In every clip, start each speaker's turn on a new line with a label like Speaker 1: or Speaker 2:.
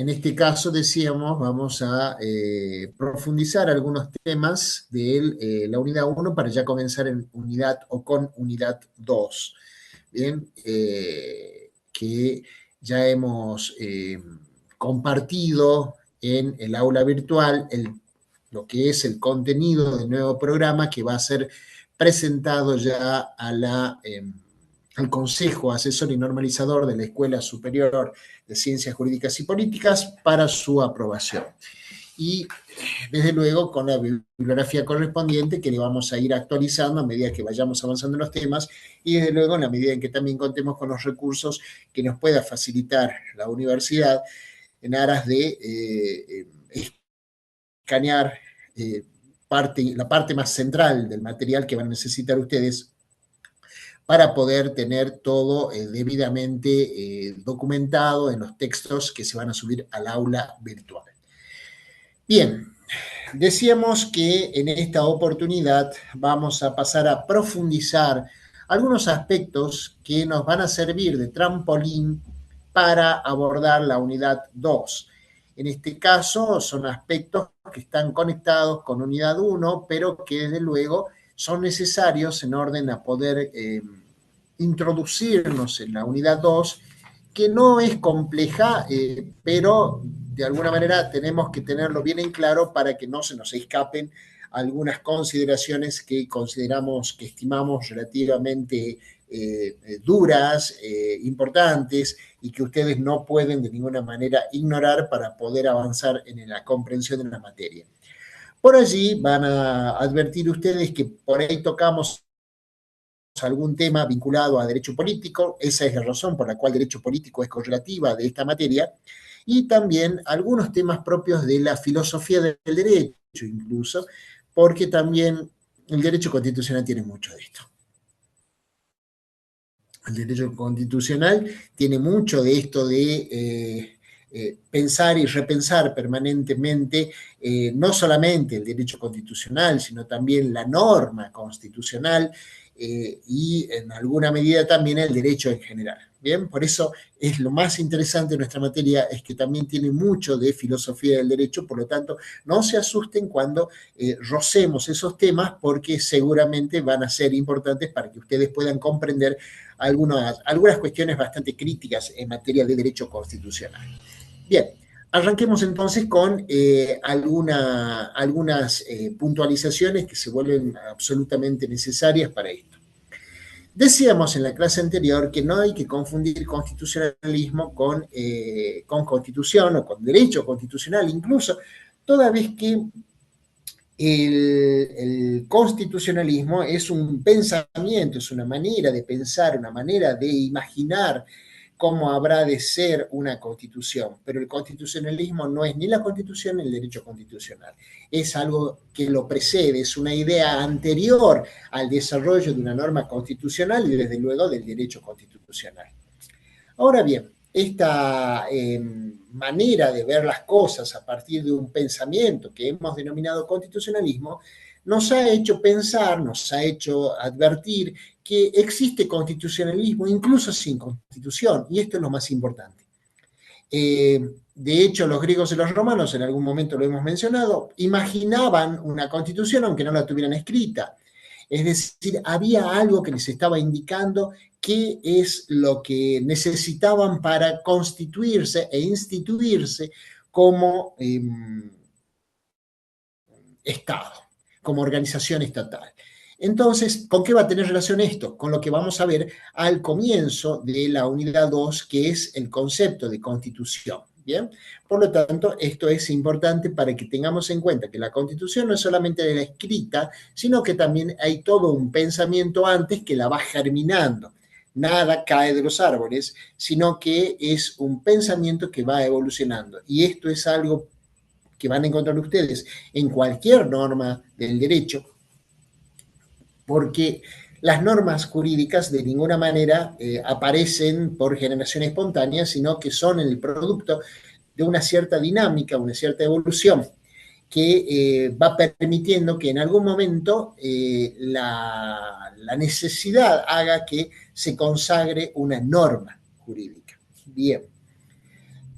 Speaker 1: en este caso, decíamos, vamos a profundizar algunos temas de la unidad uno para ya comenzar en unidad o con unidad 2. Bien, que ya hemos compartido en el aula virtual lo que es el contenido del nuevo programa que va a ser presentado ya al Consejo Asesor y Normalizador de la Escuela Superior de Ciencias Jurídicas y Políticas para su aprobación. Y desde luego con la bibliografía correspondiente que le vamos a ir actualizando a medida que vayamos avanzando en los temas y desde luego en la medida en que también contemos con los recursos que nos pueda facilitar la universidad en aras de escanear la parte más central del material que van a necesitar ustedes para poder tener todo debidamente documentado en los textos que se van a subir al aula virtual. Bien, decíamos que en esta oportunidad vamos a pasar a profundizar algunos aspectos que nos van a servir de trampolín para abordar la unidad 2. En este caso son aspectos que están conectados con unidad 1, pero que desde luego son necesarios en orden a poder introducirnos en la unidad 2, que no es compleja, pero de alguna manera tenemos que tenerlo bien en claro para que no se nos escapen algunas consideraciones que consideramos, que estimamos relativamente duras, importantes, y que ustedes no pueden de ninguna manera ignorar para poder avanzar en la comprensión de la materia. Por allí van a advertir ustedes que por ahí tocamos algún tema vinculado a derecho político, esa es la razón por la cual derecho político es correlativa de esta materia, y también algunos temas propios de la filosofía del derecho, incluso, porque también el derecho constitucional tiene mucho de esto. El derecho constitucional tiene mucho de esto de pensar y repensar permanentemente no solamente el derecho constitucional, sino también la norma constitucional y en alguna medida también el derecho en general. Bien, por eso es lo más interesante de nuestra materia, es que también tiene mucho de filosofía del derecho, por lo tanto, no se asusten cuando rocemos esos temas, porque seguramente van a ser importantes para que ustedes puedan comprender algunas cuestiones bastante críticas en materia de derecho constitucional. Bien, arranquemos entonces con algunas puntualizaciones que se vuelven absolutamente necesarias para esto. Decíamos en la clase anterior que no hay que confundir constitucionalismo con constitución o con derecho constitucional, incluso toda vez que el constitucionalismo es un pensamiento, es una manera de pensar, una manera de imaginar cómo habrá de ser una constitución, pero el constitucionalismo no es ni la constitución ni el derecho constitucional, es algo que lo precede, es una idea anterior al desarrollo de una norma constitucional y desde luego del derecho constitucional. Ahora bien, esta manera de ver las cosas a partir de un pensamiento que hemos denominado constitucionalismo nos ha hecho pensar, nos ha hecho advertir que existe constitucionalismo incluso sin constitución, y esto es lo más importante. De hecho, los griegos y los romanos, en algún momento lo hemos mencionado, imaginaban una constitución aunque no la tuvieran escrita. Es decir, había algo que les estaba indicando qué es lo que necesitaban para constituirse e instituirse como Estado, como organización estatal. Entonces, ¿con qué va a tener relación esto? Con lo que vamos a ver al comienzo de la unidad 2, que es el concepto de constitución. ¿Bien? Por lo tanto, esto es importante para que tengamos en cuenta que la constitución no es solamente la escrita, sino que también hay todo un pensamiento antes que la va germinando. Nada cae de los árboles, sino que es un pensamiento que va evolucionando. Y esto es algo que van a encontrar ustedes en cualquier norma del derecho, porque las normas jurídicas de ninguna manera aparecen por generación espontánea, sino que son el producto de una cierta dinámica, una cierta evolución que va permitiendo que en algún momento la necesidad haga que se consagre una norma jurídica. Bien.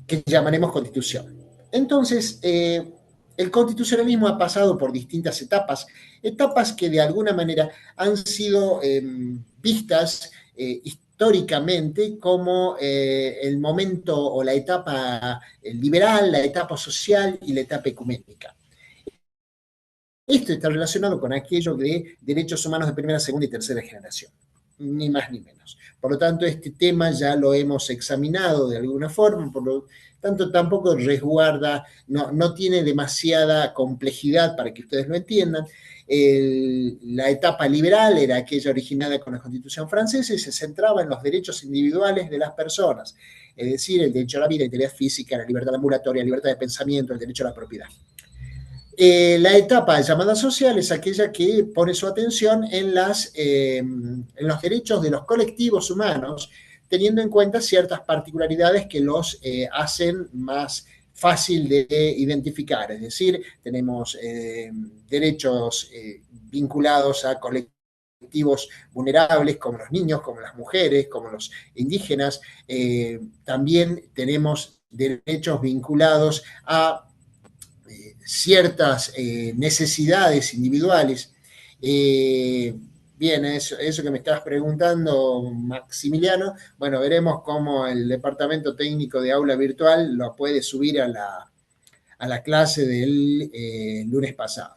Speaker 1: que llamaremos constitución. Entonces, el constitucionalismo ha pasado por distintas etapas que de alguna manera han sido vistas históricamente como el momento o la etapa liberal, la etapa social y la etapa ecuménica. Esto está relacionado con aquello de derechos humanos de primera, segunda y tercera generación, ni más ni menos. Por lo tanto, este tema ya lo hemos examinado de alguna forma, por lo tanto tampoco resguarda, no tiene demasiada complejidad para que ustedes lo entiendan. La etapa liberal era aquella originada con la Constitución francesa y se centraba en los derechos individuales de las personas, es decir, el derecho a la vida, la integridad física, la libertad ambulatoria, la libertad de pensamiento, el derecho a la propiedad. La etapa llamada social es aquella que pone su atención en los derechos de los colectivos humanos, teniendo en cuenta ciertas particularidades que los hacen más fácil de identificar. Es decir, tenemos derechos vinculados a colectivos vulnerables como los niños, como las mujeres, como los indígenas. También tenemos derechos vinculados a ciertas necesidades individuales. Bien, eso que me estabas preguntando, Maximiliano, bueno, veremos cómo el departamento técnico de aula virtual lo puede subir a la clase del lunes pasado.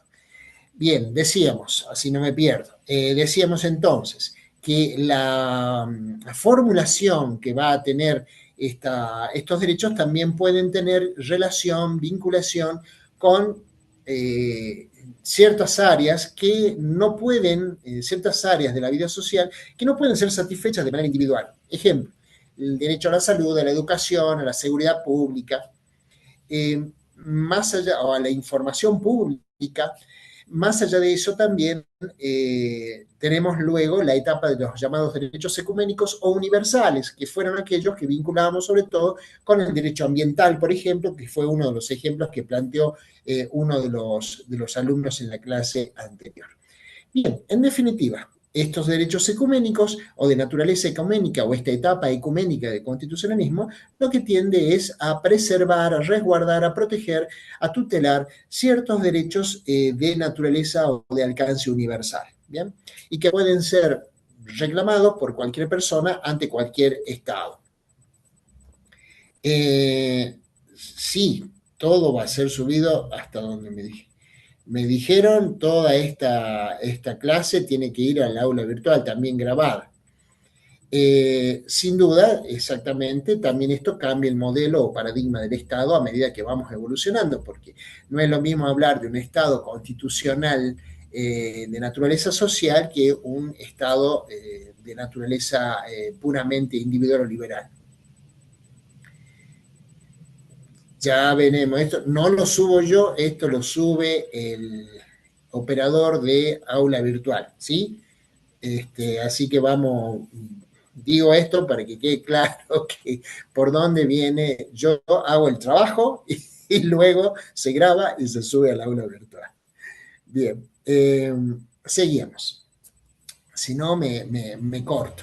Speaker 1: Bien, decíamos, así no me pierdo, decíamos entonces que la formulación que va a tener estos derechos también pueden tener relación, vinculación con ciertas áreas que no pueden, ciertas áreas de la vida social que no pueden ser satisfechas de manera individual. Ejemplo, el derecho a la salud, a la educación, a la seguridad pública, más allá, o a la información pública. Más allá de eso también tenemos luego la etapa de los llamados derechos ecuménicos o universales, que fueron aquellos que vinculábamos sobre todo con el derecho ambiental, por ejemplo, que fue uno de los ejemplos que planteó uno de los alumnos en la clase anterior. Bien, en definitiva, estos derechos ecuménicos o de naturaleza ecuménica o esta etapa ecuménica de constitucionalismo lo que tiende es a preservar, a resguardar, a proteger, a tutelar ciertos derechos de naturaleza o de alcance universal, ¿bien? Y que pueden ser reclamados por cualquier persona ante cualquier Estado. Sí, todo va a ser subido hasta donde me dije. Me dijeron toda esta clase tiene que ir al aula virtual, también grabada. Sin duda, exactamente, también esto cambia el modelo o paradigma del Estado a medida que vamos evolucionando, porque no es lo mismo hablar de un Estado constitucional de naturaleza social que un Estado de naturaleza puramente individual o liberal. Ya veremos, esto no lo subo yo, esto lo sube el operador de aula virtual, ¿sí? Así que vamos, digo esto para que quede claro que por dónde viene, yo hago el trabajo y luego se graba y se sube al aula virtual. Bien, seguimos, si no me corto.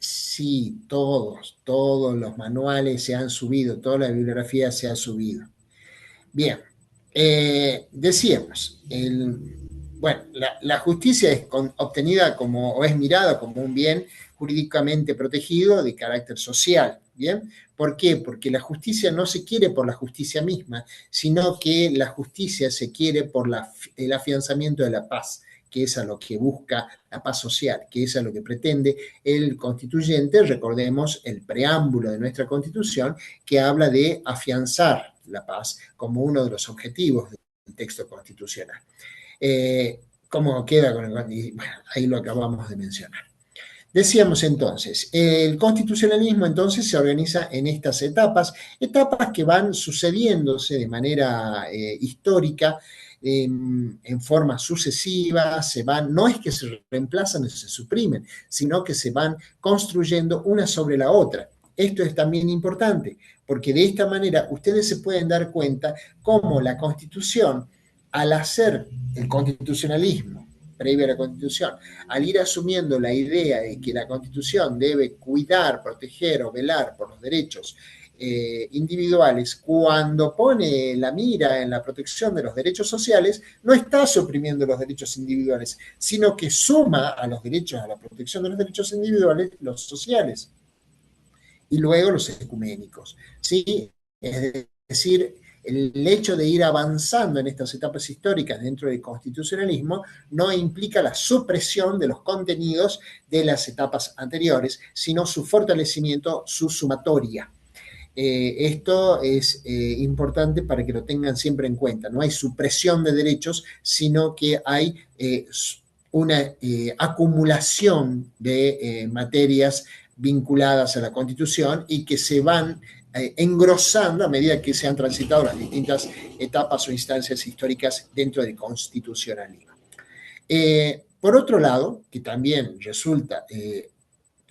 Speaker 1: Sí, todos los manuales se han subido, toda la bibliografía se ha subido. Bien, decíamos, bueno, la justicia es obtenida como, o es mirada como un bien jurídicamente protegido de carácter social, ¿bien? ¿Por qué? Porque la justicia no se quiere por la justicia misma, sino que la justicia se quiere por el afianzamiento de la paz, que es a lo que busca la paz social, que es a lo que pretende el constituyente. Recordemos el preámbulo de nuestra Constitución, que habla de afianzar la paz como uno de los objetivos del texto constitucional. ¿Cómo queda con el? Bueno, ahí lo acabamos de mencionar. Decíamos entonces, el constitucionalismo entonces se organiza en estas etapas que van sucediéndose de manera histórica, en forma sucesiva, no es que se reemplazan o se suprimen, sino que se van construyendo una sobre la otra. Esto es también importante, porque de esta manera ustedes se pueden dar cuenta cómo la Constitución, al hacer el constitucionalismo, previa a la Constitución, al ir asumiendo la idea de que la Constitución debe cuidar, proteger o velar por los derechos individuales, cuando pone la mira en la protección de los derechos sociales, no está suprimiendo los derechos individuales, sino que suma a los derechos, a la protección de los derechos individuales, los sociales y luego los ecuménicos, ¿sí? Es decir, el hecho de ir avanzando en estas etapas históricas dentro del constitucionalismo no implica la supresión de los contenidos de las etapas anteriores, sino su fortalecimiento, su sumatoria. Esto es importante para que lo tengan siempre en cuenta. No hay supresión de derechos, sino que hay una acumulación de materias vinculadas a la Constitución y que se van engrosando a medida que se han transitado las distintas etapas o instancias históricas dentro del constitucionalismo. Por otro lado, que también resulta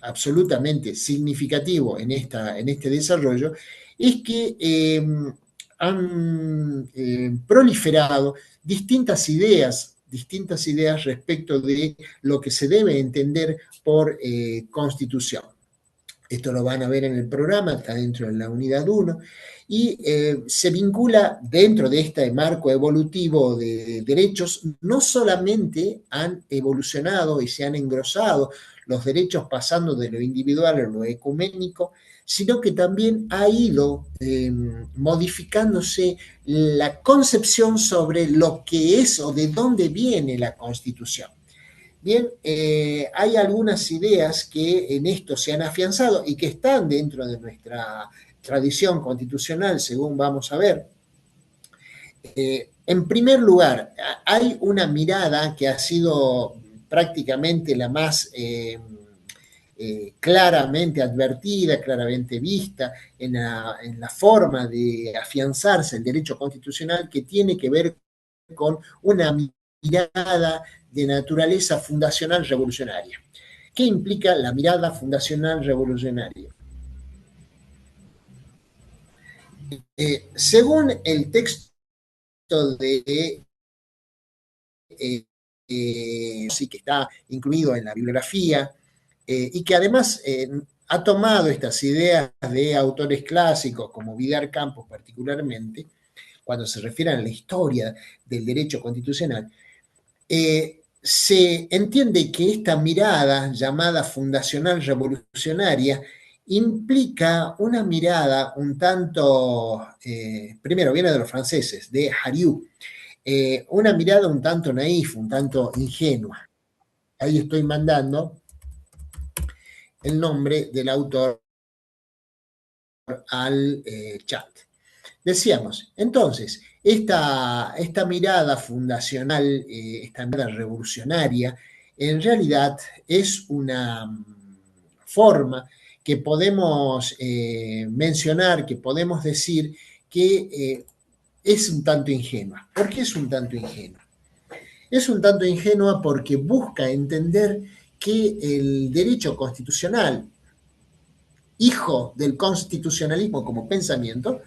Speaker 1: absolutamente significativo en este desarrollo, es que han proliferado distintas ideas respecto de lo que se debe entender por constitución. Esto lo van a ver en el programa, está dentro de la unidad 1, y se vincula dentro de este marco evolutivo de derechos. No solamente han evolucionado y se han engrosado los derechos pasando de lo individual a lo ecuménico, sino que también ha ido modificándose la concepción sobre lo que es o de dónde viene la Constitución. Bien, hay algunas ideas que en esto se han afianzado y que están dentro de nuestra tradición constitucional, según vamos a ver. En primer lugar, hay una mirada que ha sido prácticamente la más claramente advertida, claramente vista en la forma de afianzarse el derecho constitucional, que tiene que ver con una mirada de naturaleza fundacional revolucionaria. ¿Qué implica la mirada fundacional revolucionaria? Según el texto de sí, que está incluido en la bibliografía y que además ha tomado estas ideas de autores clásicos como Vidal Campos particularmente, cuando se refiere a la historia del derecho constitucional, se entiende que esta mirada llamada fundacional revolucionaria implica una mirada un tanto, primero viene de los franceses, de Hariu, una mirada un tanto naif, un tanto ingenua. Ahí estoy mandando el nombre del autor al chat. Decíamos, entonces, esta mirada fundacional, esta mirada revolucionaria, en realidad es una forma que podemos mencionar, que podemos decir que es un tanto ingenua. ¿Por qué es un tanto ingenua? Es un tanto ingenua porque busca entender que el derecho constitucional, hijo del constitucionalismo como pensamiento,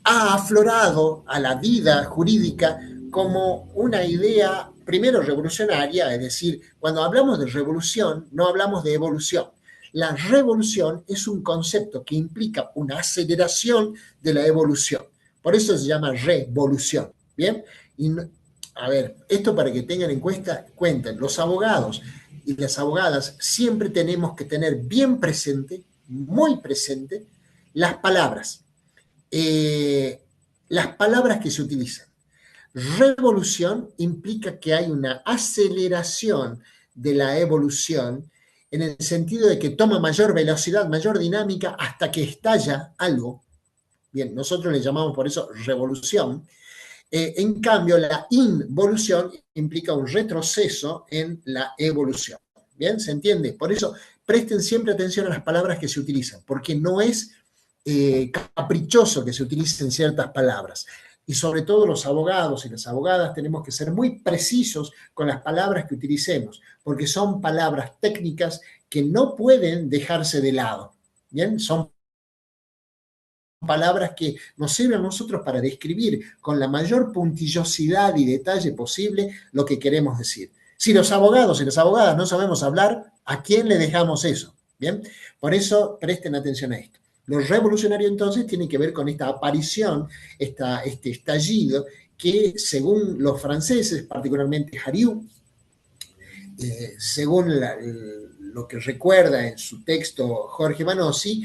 Speaker 1: ha aflorado a la vida jurídica como una idea, primero revolucionaria, es decir, cuando hablamos de revolución, no hablamos de evolución. La revolución es un concepto que implica una aceleración de la evolución. Por eso se llama revolución. ¿Bien? Y, a ver, esto para que tengan en cuenta, los abogados y las abogadas siempre tenemos que tener bien presente, muy presente, las palabras. Las palabras que se utilizan. Revolución implica que hay una aceleración de la evolución en el sentido de que toma mayor velocidad, mayor dinámica hasta que estalla algo. Bien, nosotros le llamamos por eso revolución. En cambio, la involución implica un retroceso en la evolución. Bien, ¿se entiende? Por eso presten siempre atención a las palabras que se utilizan, porque no es caprichoso que se utilicen ciertas palabras. Y sobre todo los abogados y las abogadas tenemos que ser muy precisos con las palabras que utilicemos, porque son palabras técnicas que no pueden dejarse de lado. Bien, son palabras que nos sirven a nosotros para describir con la mayor puntillosidad y detalle posible lo que queremos decir. Si los abogados y las abogadas no sabemos hablar, ¿a quién le dejamos eso? Bien, por eso presten atención a esto. Lo revolucionario entonces tiene que ver con esta aparición, este estallido que según los franceses, particularmente Hariu, según lo que recuerda en su texto Jorge Manossi,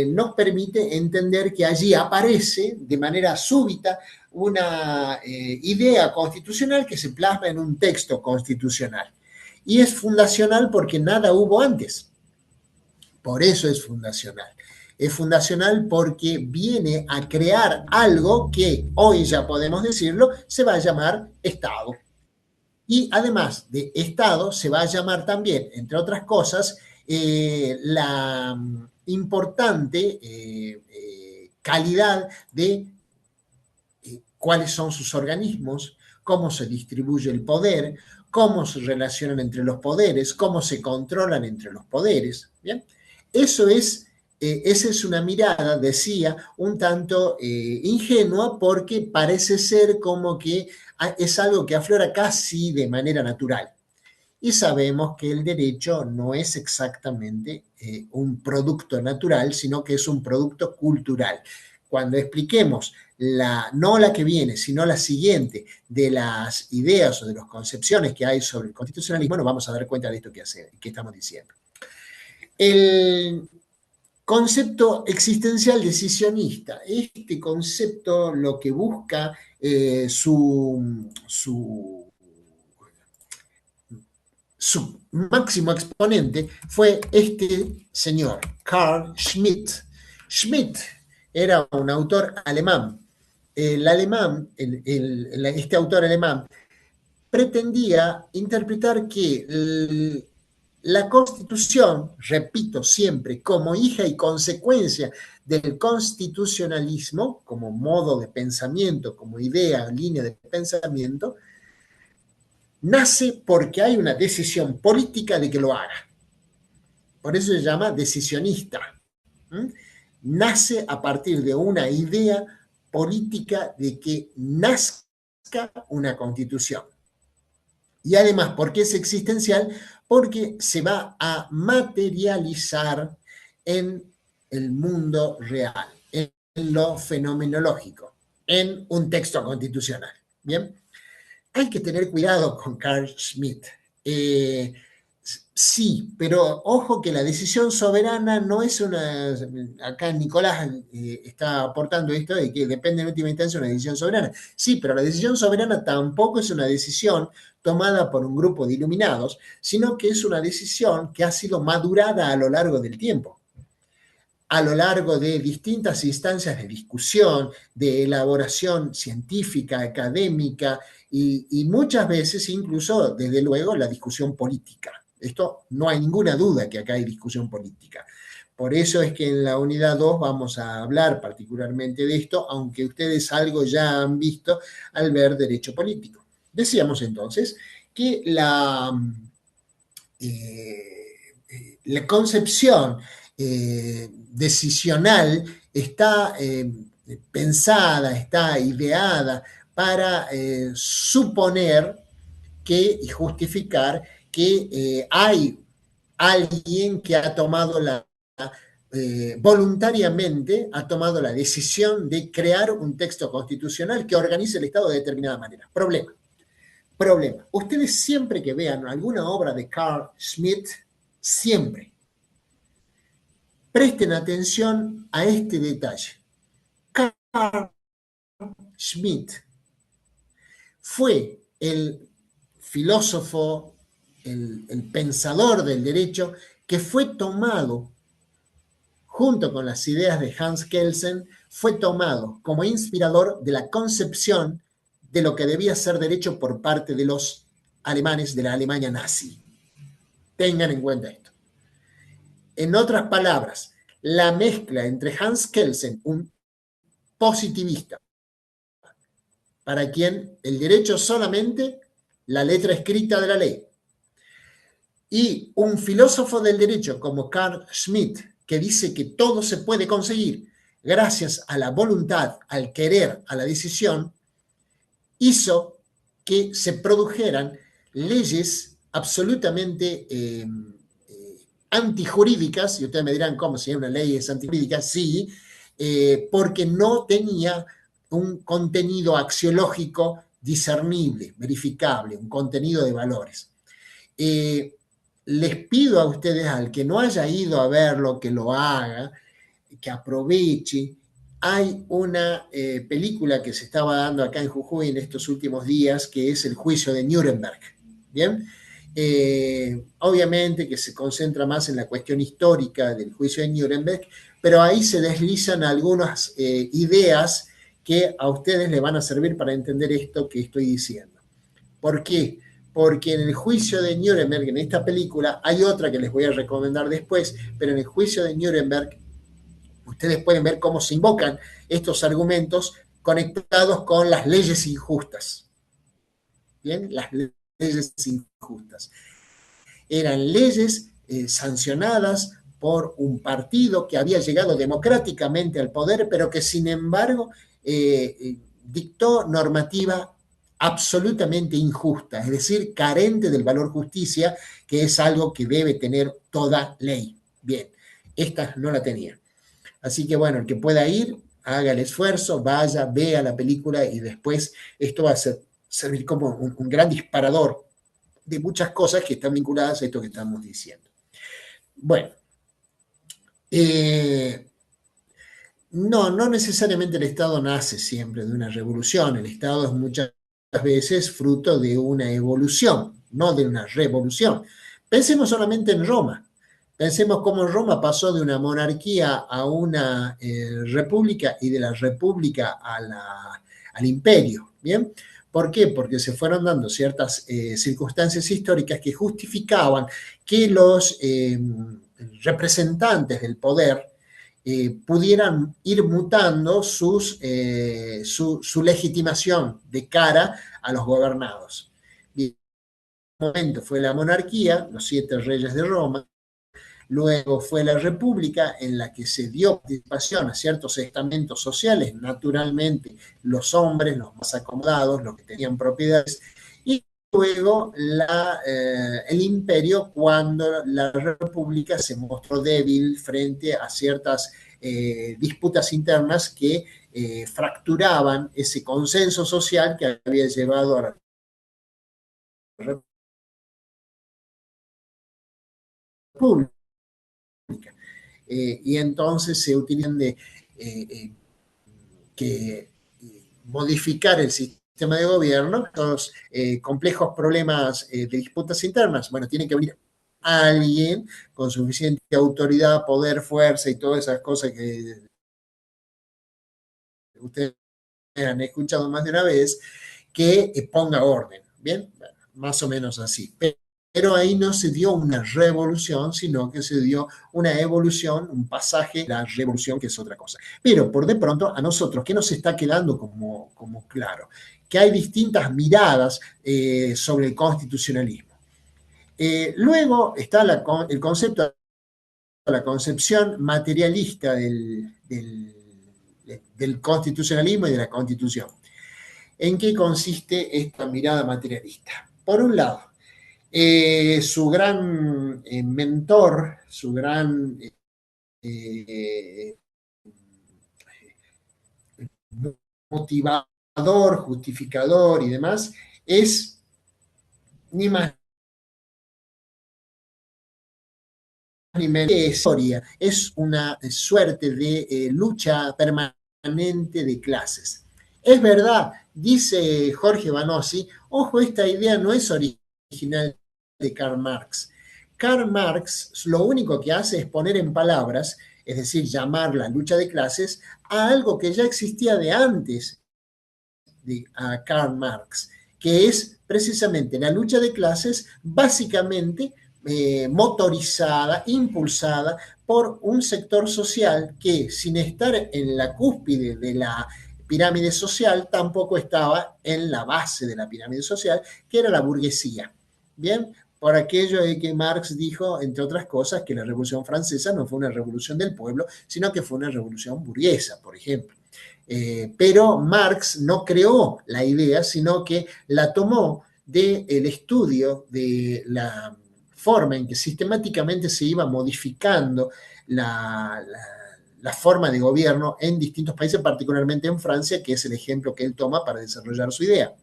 Speaker 1: nos permite entender que allí aparece de manera súbita una idea constitucional que se plasma en un texto constitucional. Y es fundacional porque nada hubo antes. Por eso es fundacional. Es fundacional porque viene a crear algo que hoy ya podemos decirlo, se va a llamar Estado. Y además de Estado, se va a llamar también, entre otras cosas, la importante calidad de cuáles son sus organismos, cómo se distribuye el poder, cómo se relacionan entre los poderes, cómo se controlan entre los poderes. ¿Bien? Eso es, esa es una mirada, decía, un tanto ingenua porque parece ser como que es algo que aflora casi de manera natural. Y sabemos que el derecho no es exactamente un producto natural, sino que es un producto cultural. Cuando expliquemos no la que viene, sino la siguiente de las ideas o de las concepciones que hay sobre el constitucionalismo, nos vamos a dar cuenta de esto que estamos diciendo. El concepto existencial decisionista. Este concepto lo que busca su máximo exponente fue este señor, Carl Schmitt. Schmitt era un autor alemán. Este autor alemán pretendía interpretar que la Constitución, repito siempre, como hija y consecuencia del constitucionalismo, como modo de pensamiento, como idea, línea de pensamiento, nace porque hay una decisión política de que lo haga. Por eso se llama decisionista. Nace a partir de una idea política de que nazca una constitución. Y además, ¿por qué es existencial? Porque se va a materializar en el mundo real, en lo fenomenológico, en un texto constitucional. ¿Bien? Hay que tener cuidado con Carl Schmitt. Sí, pero ojo que la decisión soberana no es una... Acá Nicolás está aportando esto de que depende en última instancia de una decisión soberana. Sí, pero la decisión soberana tampoco es una decisión tomada por un grupo de iluminados, sino que es una decisión que ha sido madurada a lo largo del tiempo, a lo largo de distintas instancias de discusión, de elaboración científica, académica y muchas veces incluso, desde luego, la discusión política. Esto no hay ninguna duda que acá hay discusión política. Por eso es que en la unidad 2 vamos a hablar particularmente de esto, aunque ustedes algo ya han visto al ver derecho político. Decíamos entonces que la concepción decisional está pensada, está ideada para suponer que y justificar que hay alguien que ha tomado voluntariamente ha tomado la decisión de crear un texto constitucional que organice el Estado de determinada manera. Problema. Ustedes siempre que vean alguna obra de Carl Schmitt, siempre presten atención a este detalle. Carl Schmitt fue el filósofo, el pensador del derecho que fue tomado junto con las ideas de Hans Kelsen, fue tomado como inspirador de la concepción de lo que debía ser derecho por parte de los alemanes de la Alemania nazi. Tengan en cuenta esto. En otras palabras, la mezcla entre Hans Kelsen, un positivista, para quien el derecho solamente la letra escrita de la ley, y un filósofo del derecho como Carl Schmitt, que dice que todo se puede conseguir gracias a la voluntad, al querer, a la decisión, hizo que se produjeran leyes absolutamente antijurídicas, y ustedes me dirán, ¿cómo si una ley es antijurídica? Sí, porque no tenía un contenido axiológico discernible, verificable, un contenido de valores. Les pido a ustedes, al que no haya ido a verlo, que lo haga, que aproveche. Hay una película que se estaba dando acá en Jujuy en estos últimos días, que es El juicio de Nuremberg. Bien, obviamente que se concentra más en la cuestión histórica del juicio de Nuremberg, pero ahí se deslizan algunas ideas que a ustedes les van a servir para entender esto que estoy diciendo. ¿Por qué? Porque en el juicio de Nuremberg, en esta película, hay otra que les voy a recomendar después, pero en el juicio de Nuremberg ustedes pueden ver cómo se invocan estos argumentos conectados con las leyes injustas. Bien, las leyes injustas. Eran leyes sancionadas por un partido que había llegado democráticamente al poder, pero que sin embargo dictó normativa absolutamente injusta, es decir, carente del valor justicia, que es algo que debe tener toda ley. Bien, esta no la tenía. Así que bueno, el que pueda ir, haga el esfuerzo, vaya, vea la película y después esto va a servir como un gran disparador de muchas cosas que están vinculadas a esto que estamos diciendo. Bueno, no necesariamente el Estado nace siempre de una revolución, el Estado es muchas veces fruto de una evolución, no de una revolución. Pensemos solamente en Roma. Pensemos cómo Roma pasó de una monarquía a una república y de la república al imperio. ¿Bien? ¿Por qué? Porque se fueron dando ciertas circunstancias históricas que justificaban que los representantes del poder pudieran ir mutando su legitimación de cara a los gobernados. Bien, en un momento fue la monarquía, los 7 reyes de Roma. Luego fue la República, en la que se dio participación a ciertos estamentos sociales, naturalmente los hombres, los más acomodados, los que tenían propiedades, y luego el imperio, cuando la República se mostró débil frente a ciertas disputas internas que fracturaban ese consenso social que había llevado a la República. Y entonces se utilizan de que modificar el sistema de gobierno, los complejos problemas de disputas internas. Bueno, tiene que venir alguien con suficiente autoridad, poder, fuerza y todas esas cosas que ustedes han escuchado más de una vez, que ponga orden. Bien, bueno, más o menos así. Pero ahí no se dio una revolución, sino que se dio una evolución, un pasaje, la revolución, que es otra cosa. Pero por de pronto a nosotros, ¿qué nos está quedando como claro? Que hay distintas miradas sobre el constitucionalismo. Luego está el concepto, la concepción materialista del constitucionalismo y de la constitución. ¿En qué consiste esta mirada materialista? Por un lado, su gran mentor, su gran motivador, justificador y demás, es ni más ni menos que historia, es una suerte de lucha permanente de clases. Es verdad, dice Jorge Vanossi, ojo, esta idea no es original de Karl Marx. Karl Marx lo único que hace es poner en palabras, es decir, llamar la lucha de clases, a algo que ya existía de antes de Karl Marx, que es precisamente la lucha de clases básicamente motorizada, impulsada por un sector social que, sin estar en la cúspide de la pirámide social, tampoco estaba en la base de la pirámide social, que era la burguesía. Bien, por aquello de que Marx dijo, entre otras cosas, que la Revolución Francesa no fue una revolución del pueblo, sino que fue una revolución burguesa, por ejemplo. Pero Marx no creó la idea, sino que la tomó del estudio de la forma en que sistemáticamente se iba modificando la forma de gobierno en distintos países, particularmente en Francia, que es el ejemplo que él toma para desarrollar su idea.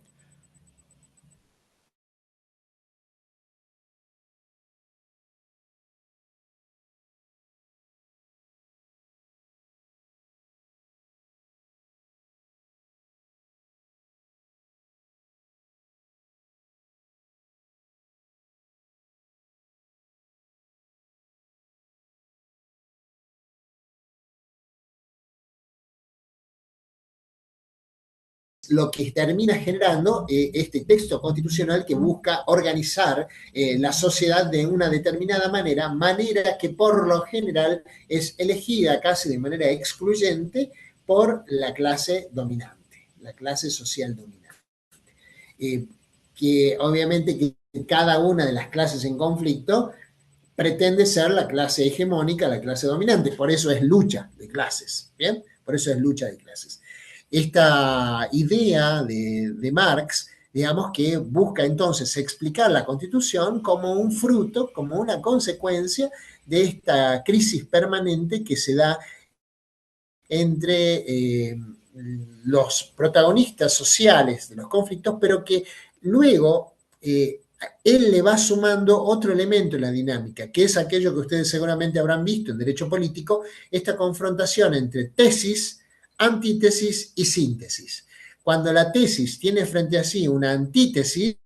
Speaker 1: Lo que termina generando este texto constitucional que busca organizar la sociedad de una determinada manera, manera que por lo general es elegida casi de manera excluyente por la clase dominante, la clase social dominante. Eh, que obviamente que cada una de las clases en conflicto pretende ser la clase hegemónica, la clase dominante. Por eso es lucha de clases, ¿bien? Por eso es lucha de clases. Esta idea de Marx, digamos que busca entonces explicar la Constitución como un fruto, como una consecuencia de esta crisis permanente que se da entre los protagonistas sociales de los conflictos, pero que luego él le va sumando otro elemento en la dinámica, que es aquello que ustedes seguramente habrán visto en derecho político, esta confrontación entre tesis, antítesis y síntesis. Cuando la tesis tiene frente a sí una antítesis,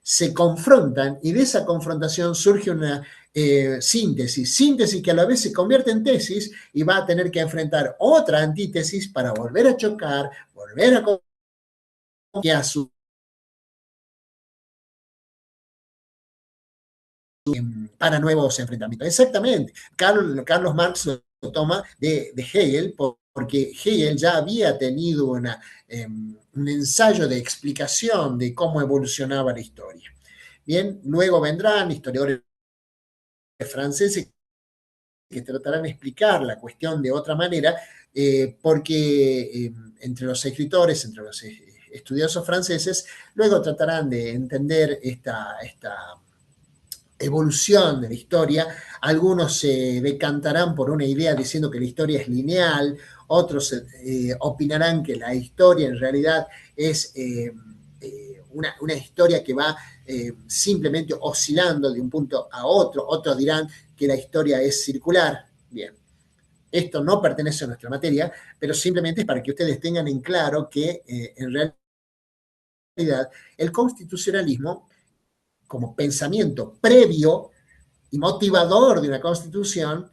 Speaker 1: se confrontan y de esa confrontación surge una síntesis que a la vez se convierte en tesis y va a tener que enfrentar otra antítesis para volver a chocar, volver a su para nuevos enfrentamientos. Exactamente. Carlos Marx lo toma de Hegel porque Hegel ya había tenido un ensayo de explicación de cómo evolucionaba la historia. Bien, luego vendrán historiadores franceses que tratarán de explicar la cuestión de otra manera, porque entre los escritores, entre los estudiosos franceses, luego tratarán de entender esta evolución de la historia. Algunos se decantarán por una idea diciendo que la historia es lineal, otros opinarán que la historia en realidad es una historia que va simplemente oscilando de un punto a otro, otros dirán que la historia es circular. Bien, esto no pertenece a nuestra materia, pero simplemente es para que ustedes tengan en claro que en realidad el constitucionalismo como pensamiento previo y motivador de una constitución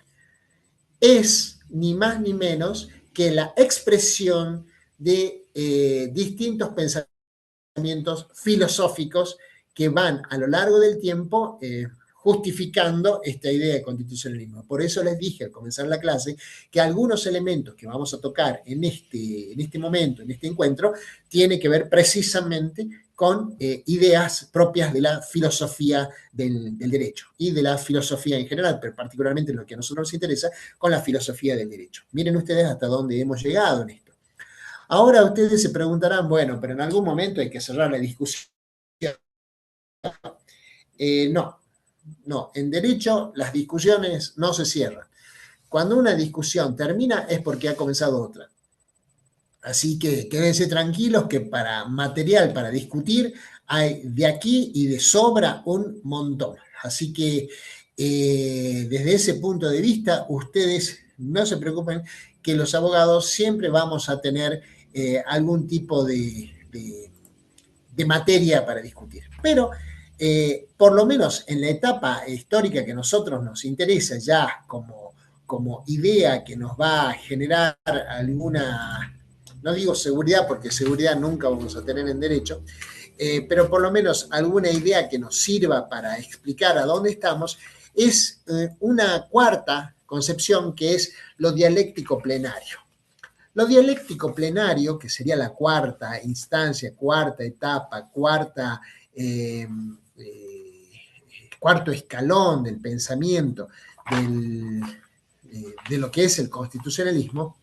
Speaker 1: es ni más ni menos que la expresión de distintos pensamientos filosóficos que van a lo largo del tiempo justificando esta idea de constitucionalismo. Por eso les dije al comenzar la clase que algunos elementos que vamos a tocar en este momento, en este encuentro, tienen que ver precisamente con ideas propias de la filosofía del derecho y de la filosofía en general, pero particularmente en lo que a nosotros nos interesa, con la filosofía del derecho. Miren ustedes hasta dónde hemos llegado en esto. Ahora ustedes se preguntarán, bueno, pero en algún momento hay que cerrar la discusión. No, no, en derecho las discusiones no se cierran. Cuando una discusión termina es porque ha comenzado otra. Así que quédense tranquilos que para material para discutir hay de aquí y de sobra un montón. Así que desde ese punto de vista, ustedes no se preocupen que los abogados siempre vamos a tener algún tipo de materia para discutir. Pero por lo menos en la etapa histórica que a nosotros nos interesa ya como idea que nos va a generar alguna, no digo seguridad porque seguridad nunca vamos a tener en derecho, pero por lo menos alguna idea que nos sirva para explicar a dónde estamos, es una cuarta concepción que es lo dialéctico plenario. Lo dialéctico plenario, que sería la cuarta instancia, cuarta etapa, cuarta cuarto escalón del pensamiento de lo que es el constitucionalismo,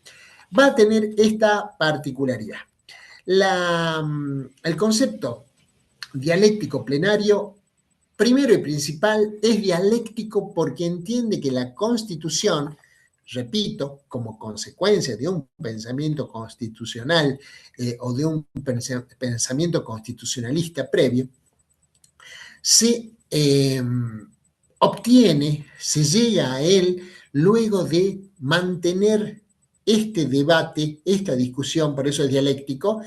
Speaker 1: va a tener esta particularidad. El concepto dialéctico plenario, primero y principal, es dialéctico porque entiende que la Constitución, repito, como consecuencia de un pensamiento constitucional o de un pensamiento constitucionalista previo, se obtiene, se llega a él luego de mantener este debate, esta discusión, por eso es dialéctico,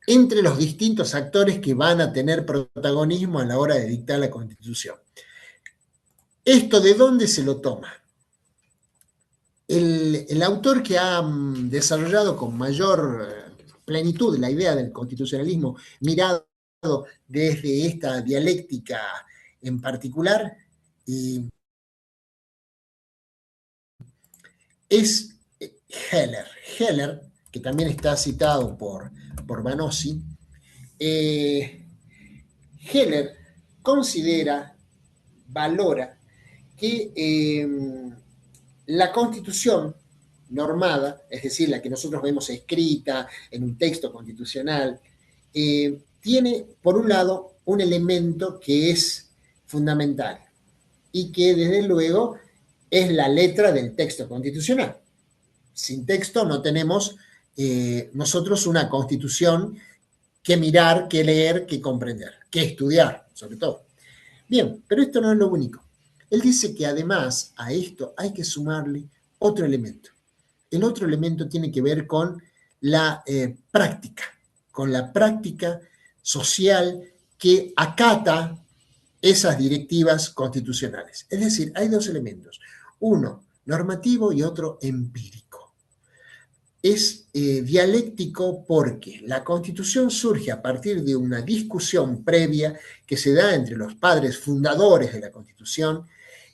Speaker 1: entre los distintos actores que van a tener protagonismo a la hora de dictar la Constitución. ¿Esto de dónde se lo toma? El autor que ha desarrollado con mayor plenitud la idea del constitucionalismo mirado desde esta dialéctica en particular es Heller. Heller, que también está citado por Vanossi, Heller considera, valora que la Constitución normada, es decir, la que nosotros vemos escrita en un texto constitucional, tiene, por un lado, un elemento que es fundamental y que, desde luego, es la letra del texto constitucional. Sin texto no tenemos nosotros una Constitución que mirar, que leer, que comprender, que estudiar, sobre todo. Bien, pero esto no es lo único. Él dice que además a esto hay que sumarle otro elemento. El otro elemento tiene que ver con la práctica social que acata esas directivas constitucionales. Es decir, hay dos elementos, uno normativo y otro empírico. Es dialéctico porque la Constitución surge a partir de una discusión previa que se da entre los padres fundadores de la Constitución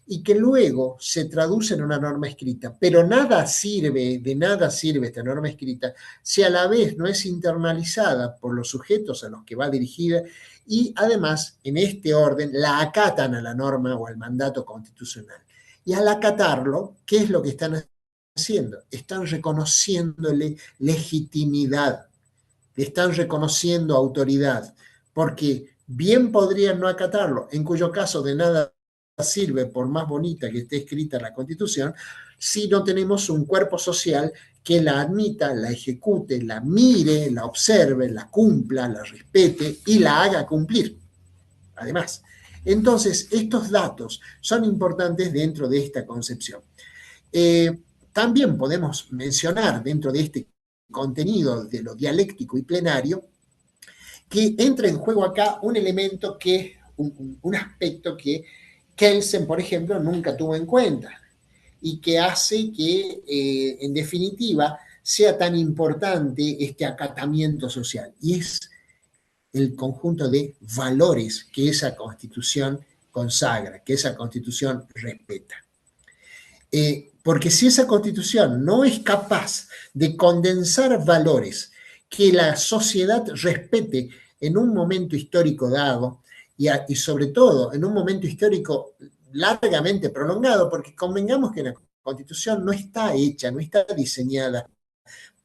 Speaker 1: y que luego se traduce en una norma escrita. Pero de nada sirve esta norma escrita si a la vez no es internalizada por los sujetos a los que va dirigida y además, en este orden, la acatan a la norma o al mandato constitucional. Y al acatarlo, ¿qué es lo que están haciendo? Están reconociéndole legitimidad, le están reconociendo autoridad, porque bien podrían no acatarlo, en cuyo caso de nada sirve, por más bonita que esté escrita la Constitución, si no tenemos un cuerpo social que la admita, la ejecute, la mire, la observe, la cumpla, la respete y la haga cumplir. Además, entonces, estos datos son importantes dentro de esta concepción. También podemos mencionar dentro de este contenido de lo dialéctico y plenario que entra en juego acá un elemento que, un aspecto que Kelsen, por ejemplo, nunca tuvo en cuenta y que hace que, en definitiva, sea tan importante este acatamiento social. Y es el conjunto de valores que esa Constitución consagra, que esa Constitución respeta. Porque si esa Constitución no es capaz de condensar valores que la sociedad respete en un momento histórico dado, y sobre todo en un momento histórico largamente prolongado, porque convengamos que la Constitución no está hecha, no está diseñada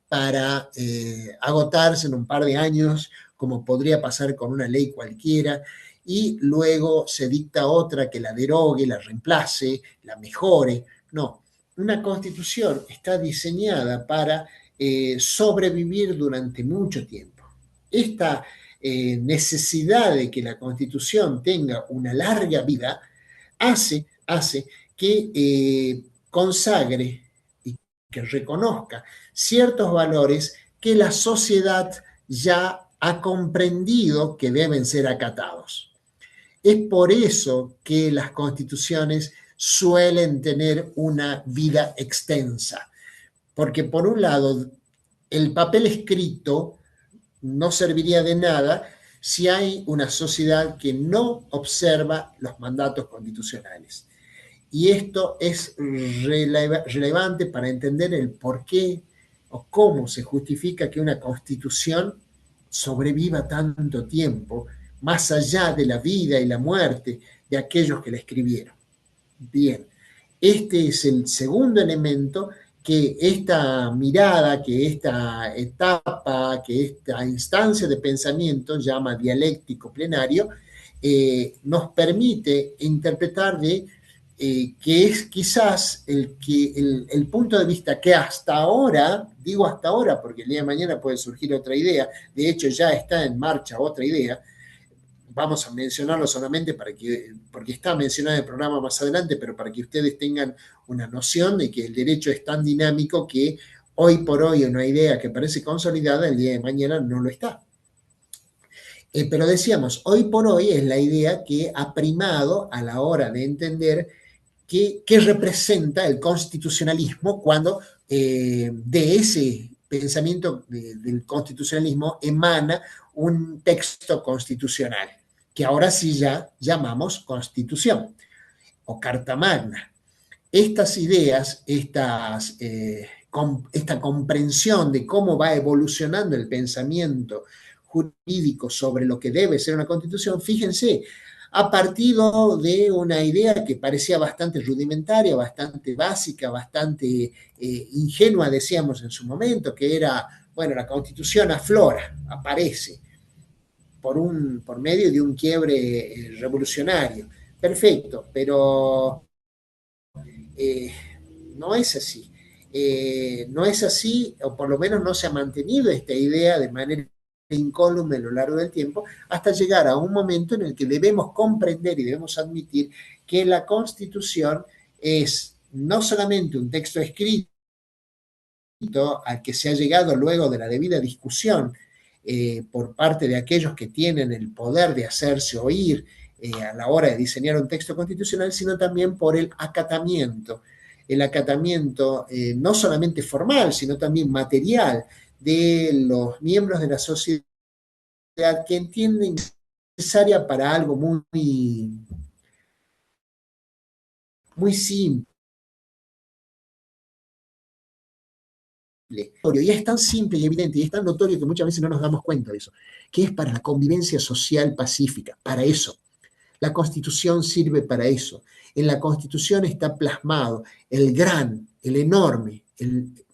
Speaker 1: para agotarse en un par de años, como podría pasar con una ley cualquiera, y luego se dicta otra que la derogue, la reemplace, la mejore. No, una Constitución está diseñada para sobrevivir durante mucho tiempo. Esta necesidad de que la Constitución tenga una larga vida hace que consagre y que reconozca ciertos valores que la sociedad ya ha comprendido que deben ser acatados. Es por eso que las constituciones suelen tener una vida extensa, porque por un lado el papel escrito no serviría de nada si hay una sociedad que no observa los mandatos constitucionales. Y esto es relevante para entender el por qué o cómo se justifica que una constitución sobreviva tanto tiempo más allá de la vida y la muerte de aquellos que la escribieron. Bien, este es el segundo elemento que esta mirada, que esta etapa, que esta instancia de pensamiento llama dialéctico plenario, nos permite interpretar que es quizás el punto de vista que hasta ahora, digo hasta ahora porque el día de mañana puede surgir otra idea, de hecho ya está en marcha otra idea, vamos a mencionarlo solamente porque está mencionado en el programa más adelante, pero para que ustedes tengan una noción de que el derecho es tan dinámico que hoy por hoy una idea que parece consolidada, el día de mañana no lo está. Pero decíamos, hoy por hoy es la idea que ha primado a la hora de entender qué representa el constitucionalismo cuando de ese pensamiento del constitucionalismo emana un texto constitucional, que ahora sí ya llamamos constitución o carta magna. Estas ideas, esta comprensión de cómo va evolucionando el pensamiento jurídico sobre lo que debe ser una constitución, fíjense, ha partido de una idea que parecía bastante rudimentaria, bastante básica, bastante ingenua, decíamos en su momento, que era, bueno, la constitución aflora, aparece por medio de un quiebre revolucionario. Perfecto, pero eh, no es así. No es así, o por lo menos no se ha mantenido esta idea de manera incólume a lo largo del tiempo, hasta llegar a un momento en el que debemos comprender y debemos admitir que la Constitución es no solamente un texto escrito al que se ha llegado luego de la debida discusión por parte de aquellos que tienen el poder de hacerse oír a la hora de diseñar un texto constitucional, sino también por el acatamiento no solamente formal, sino también material de los miembros de la sociedad que entienden necesaria para algo muy simple. Y es tan simple y evidente y es tan notorio que muchas veces no nos damos cuenta de eso, que es para la convivencia social pacífica, para eso. La Constitución sirve para eso. En la Constitución está plasmado el gran, el enorme, el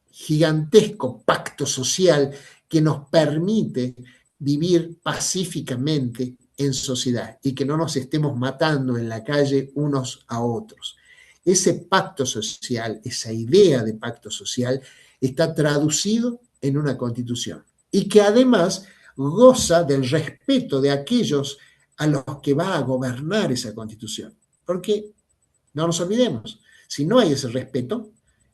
Speaker 1: gigantesco pacto social que nos permite vivir pacíficamente en sociedad y que no nos estemos matando en la calle unos a otros. Ese pacto social, esa idea de pacto social, está traducido en una constitución y que además goza del respeto de aquellos a los que va a gobernar esa constitución. Porque no nos olvidemos, si no hay ese respeto,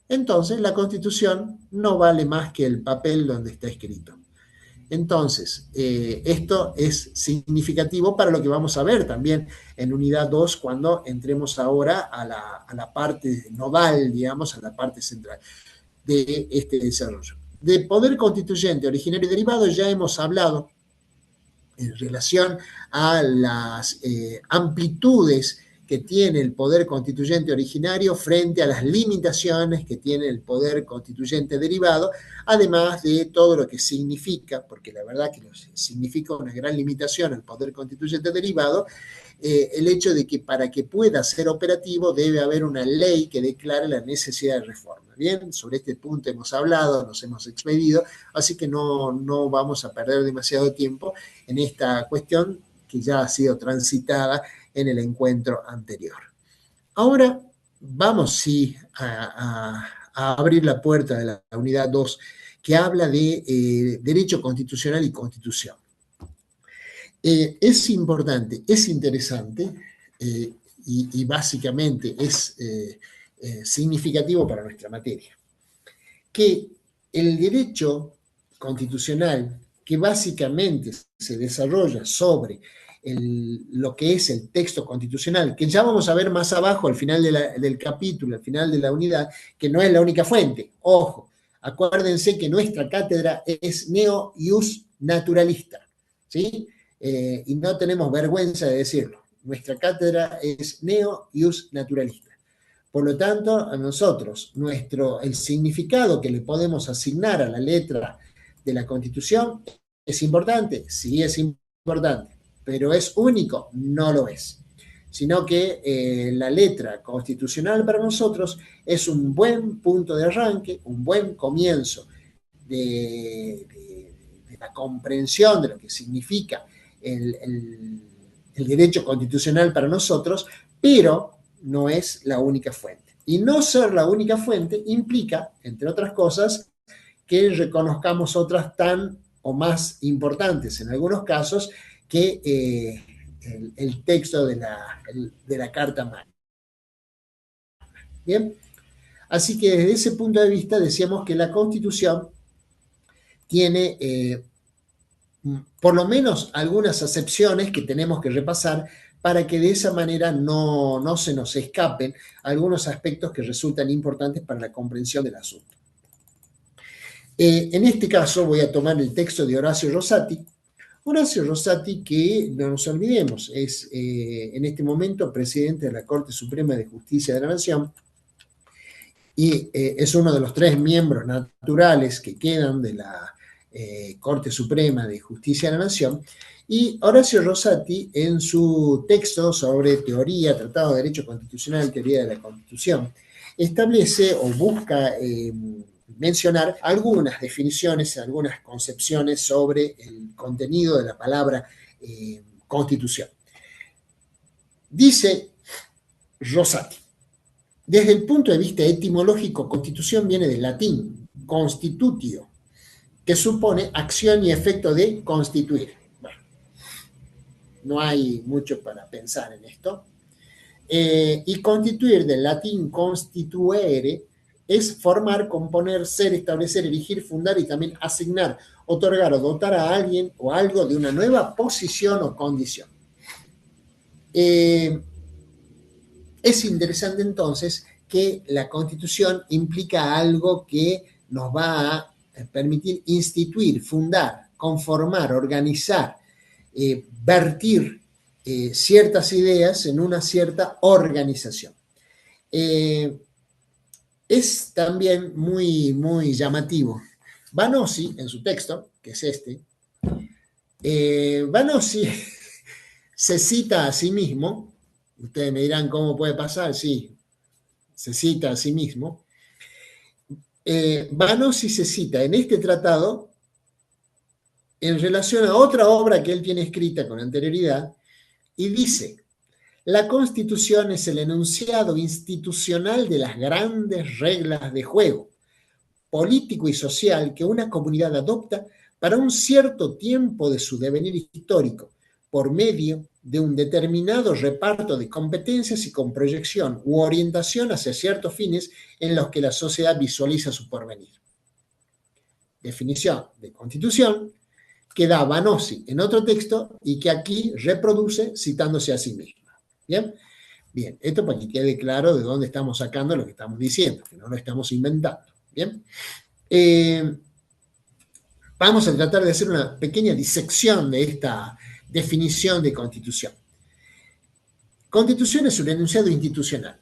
Speaker 1: entonces la constitución no vale más que el papel donde está escrito. Entonces, esto es significativo para lo que vamos a ver también en unidad 2 cuando entremos ahora a la parte nodal, digamos, a la parte central de este desarrollo. De poder constituyente, originario y derivado ya hemos hablado en relación a las amplitudes que tiene el poder constituyente originario frente a las limitaciones que tiene el poder constituyente derivado, además de todo lo que significa, porque la verdad que significa una gran limitación el poder constituyente derivado, el hecho de que para que pueda ser operativo debe haber una ley que declare la necesidad de reforma. Bien, sobre este punto hemos hablado, nos hemos expedido, así que no vamos a perder demasiado tiempo en esta cuestión que ya ha sido transitada en el encuentro anterior. Ahora vamos sí a abrir la puerta de la unidad 2 que habla de derecho constitucional y constitución. Es importante, es interesante y básicamente es significativo para nuestra materia, que el derecho constitucional, que básicamente se desarrolla sobre lo que es el texto constitucional, que ya vamos a ver más abajo al final del capítulo, al final de la unidad, que no es la única fuente. Ojo, acuérdense que nuestra cátedra es neo-ius naturalista, ¿sí? Y no tenemos vergüenza de decirlo. Nuestra cátedra es neo-ius naturalista. Por lo tanto, a nosotros, el significado que le podemos asignar a la letra de la Constitución es importante, sí es importante. pero ¿es único? No lo es. Sino que la letra constitucional para nosotros es un buen punto de arranque, un buen comienzo de la comprensión de lo que significa el derecho constitucional para nosotros, pero no es la única fuente. Y no ser la única fuente implica, entre otras cosas, que reconozcamos otras tan o más importantes en algunos casos que el texto de la Carta Magna. Bien, así que desde ese punto de vista decíamos que la Constitución tiene por lo menos algunas acepciones que tenemos que repasar para que de esa manera no se nos escapen algunos aspectos que resultan importantes para la comprensión del asunto. En este caso voy a tomar el texto de Horacio Rosati. Horacio Rosati, que no nos olvidemos, es en este momento presidente de la Corte Suprema de Justicia de la Nación y es uno de los 3 miembros naturales que quedan de la Corte Suprema de Justicia de la Nación. Y Horacio Rosati, en su texto sobre teoría, Tratado de Derecho Constitucional, teoría de la Constitución, establece o busca mencionar algunas definiciones, algunas concepciones sobre el contenido de la palabra constitución. Dice Rosati, desde el punto de vista etimológico, constitución viene del latín constitutio, que supone acción y efecto de constituir. Bueno, no hay mucho para pensar en esto. Y constituir del latín constituere es formar, componer, ser, establecer, erigir, fundar y también asignar, otorgar o dotar a alguien o algo de una nueva posición o condición. Es interesante entonces que la Constitución implica algo que nos va a permitir instituir, fundar, conformar, organizar, vertir ciertas ideas en una cierta organización. Es también muy llamativo. Vanossi, en su texto, que es este, Vanossi se cita a sí mismo, ustedes me dirán cómo puede pasar, sí, se cita a sí mismo. Vanossi se cita en este tratado en relación a otra obra que él tiene escrita con anterioridad y dice: la Constitución es el enunciado institucional de las grandes reglas de juego político y social que una comunidad adopta para un cierto tiempo de su devenir histórico, por medio de un determinado reparto de competencias y con proyección u orientación hacia ciertos fines en los que la sociedad visualiza su porvenir. Definición de Constitución que da Vanossi en otro texto y que aquí reproduce citándose a sí mismo. ¿Bien? Bien, esto para que quede claro de dónde estamos sacando lo que estamos diciendo, que no lo estamos inventando. Bien, vamos a tratar de hacer una pequeña disección de esta definición de constitución. Constitución es un enunciado institucional.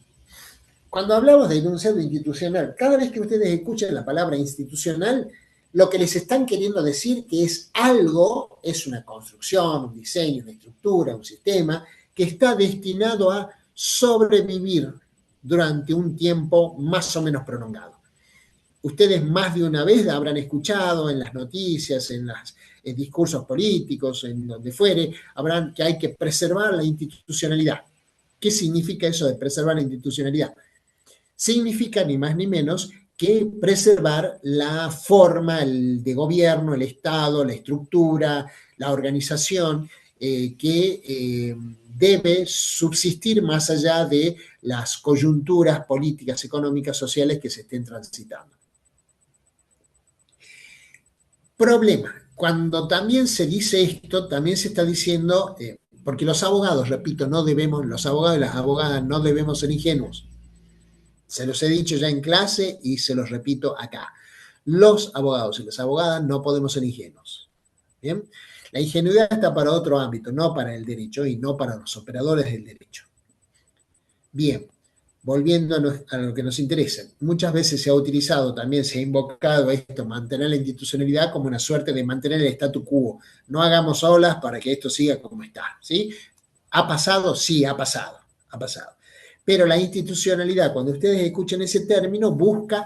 Speaker 1: Cuando hablamos de enunciado institucional, cada vez que ustedes escuchan la palabra institucional, lo que les están queriendo decir que es algo, es una construcción, un diseño, una estructura, un sistema, que está destinado a sobrevivir durante un tiempo más o menos prolongado. Ustedes más de una vez habrán escuchado en las noticias, en los discursos políticos, en donde fuere, habrán que hay que preservar la institucionalidad. ¿Qué significa eso de preservar la institucionalidad? Significa ni más ni menos que preservar la forma de gobierno, el Estado, la estructura, la organización que debe subsistir más allá de las coyunturas políticas, económicas, sociales que se estén transitando. Problema, cuando también se dice esto, también se está diciendo, porque los abogados, repito, los abogados y las abogadas no debemos ser ingenuos. Se los he dicho ya en clase y se los repito acá. Los abogados y las abogadas no podemos ser ingenuos. ¿Bien? La ingenuidad está para otro ámbito, no para el derecho y no para los operadores del derecho. Bien, volviendo a lo que nos interesa, muchas veces se ha utilizado, también se ha invocado esto, mantener la institucionalidad como una suerte de mantener el statu quo. No hagamos olas para que esto siga como está, ¿sí? ¿Ha pasado? Sí, ha pasado, ha pasado. Pero la institucionalidad, cuando ustedes escuchen ese término, busca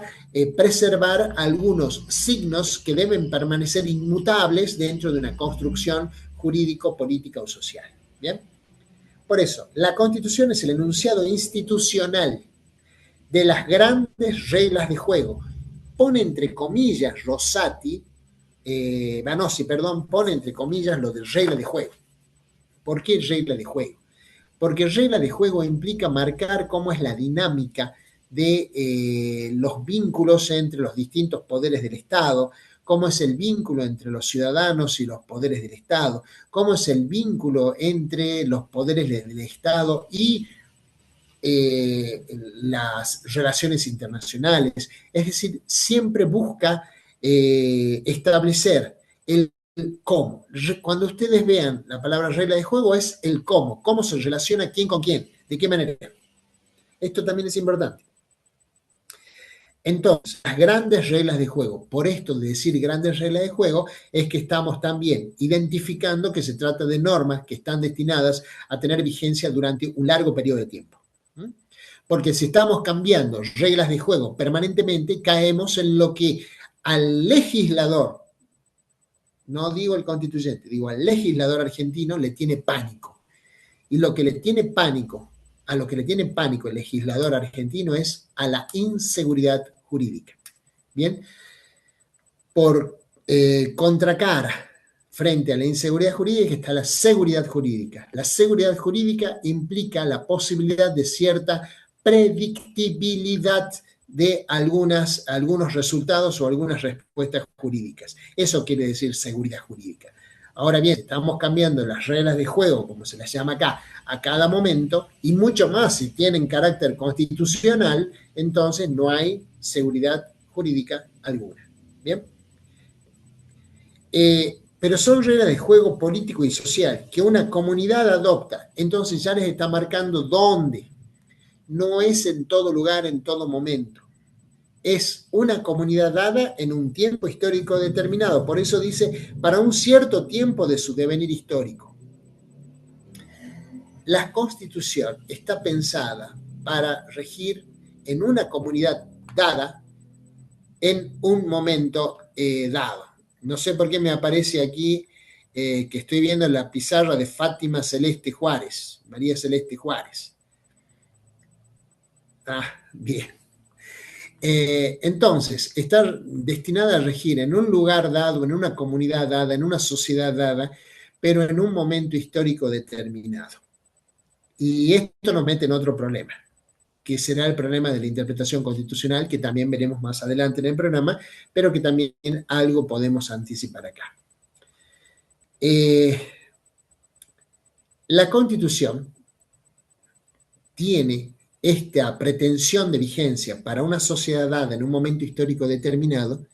Speaker 1: preservar algunos signos que deben permanecer inmutables dentro de una construcción jurídico, política o social. ¿Bien? Por eso, la Constitución es el enunciado institucional de las grandes reglas de juego. Pone entre comillas Rosati, Vanossi, perdón, pone entre comillas lo de regla de juego. ¿Por qué regla de juego? Porque regla de juego implica marcar cómo es la dinámica de los vínculos entre los distintos poderes del Estado, cómo es el vínculo entre los ciudadanos y los poderes del Estado, cómo es el vínculo entre los poderes del Estado y las relaciones internacionales. Es decir, siempre busca establecer el cómo. Cuando ustedes vean la palabra regla de juego es el cómo se relaciona quién con quién, de qué manera. Esto también es importante. Entonces, las grandes reglas de juego, por esto de decir grandes reglas de juego, es que estamos también identificando que se trata de normas que están destinadas a tener vigencia durante un largo periodo de tiempo. Porque si estamos cambiando reglas de juego permanentemente, caemos en lo que al legislador, no digo el constituyente, digo al legislador argentino le tiene pánico. Y lo que le tiene pánico, a lo que le tiene pánico el legislador argentino es a la inseguridad jurídica. Bien, por contracara frente a la inseguridad jurídica está la seguridad jurídica. La seguridad jurídica implica la posibilidad de cierta predictibilidad de algunos resultados o algunas respuestas jurídicas. Eso quiere decir seguridad jurídica. Ahora bien, estamos cambiando las reglas de juego, como se las llama acá, a cada momento, y mucho más si tienen carácter constitucional, entonces no hay seguridad jurídica alguna. ¿Bien? Pero son reglas de juego político y social que una comunidad adopta, entonces ya les está marcando dónde. No es en todo lugar, en todo momento. Es una comunidad dada en un tiempo histórico determinado. Por eso dice, para un cierto tiempo de su devenir histórico. La Constitución está pensada para regir en una comunidad dada en un momento dado. No sé por qué me aparece aquí que estoy viendo la pizarra de Fátima Celeste Juárez, María Celeste Juárez. Ah, bien. Entonces, está destinada a regir en un lugar dado, en una comunidad dada, en una sociedad dada, pero en un momento histórico determinado. Y esto nos mete en otro problema, que será el problema de la interpretación constitucional, que también veremos más adelante en el programa, pero que también algo podemos anticipar acá. La Constitución tiene esta pretensión de vigencia para una sociedad dada en un momento histórico determinado,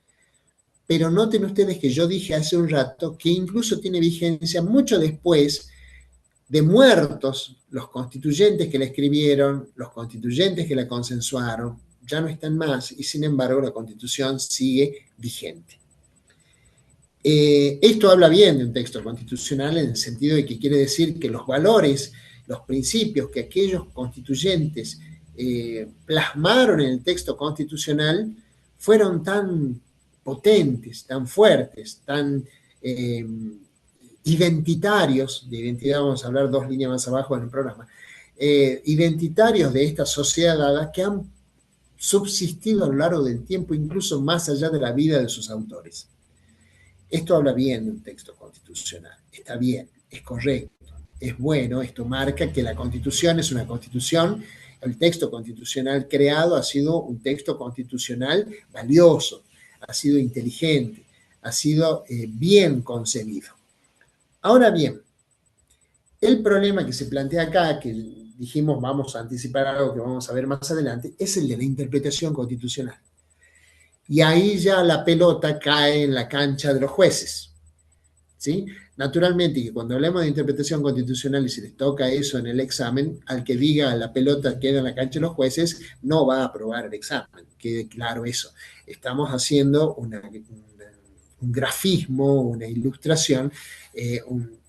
Speaker 1: pero noten ustedes que yo dije hace un rato que incluso tiene vigencia mucho después de muertos los constituyentes que la escribieron, los constituyentes que la consensuaron, ya no están más y sin embargo la Constitución sigue vigente. Esto habla bien de un texto constitucional en el sentido de que quiere decir que los valores, los principios que aquellos constituyentes plasmaron en el texto constitucional fueron tan potentes, tan fuertes, tan identitarios, de identidad vamos a hablar 2 líneas más abajo en el programa, identitarios de esta sociedad dada que han subsistido a lo largo del tiempo, incluso más allá de la vida de sus autores. Esto habla bien de un texto constitucional, está bien, es correcto, es bueno, esto marca que la Constitución es una constitución, el texto constitucional creado ha sido un texto constitucional valioso, ha sido inteligente, ha sido bien concebido. Ahora bien, el problema que se plantea acá, que dijimos vamos a anticipar algo que vamos a ver más adelante, es el de la interpretación constitucional. Y ahí ya la pelota cae en la cancha de los jueces. ¿Sí? naturalmente que cuando hablamos de interpretación constitucional y si les toca eso en el examen, al que diga la pelota queda en la cancha de los jueces, no va a aprobar el examen, quede claro eso. Estamos haciendo un grafismo, una ilustración,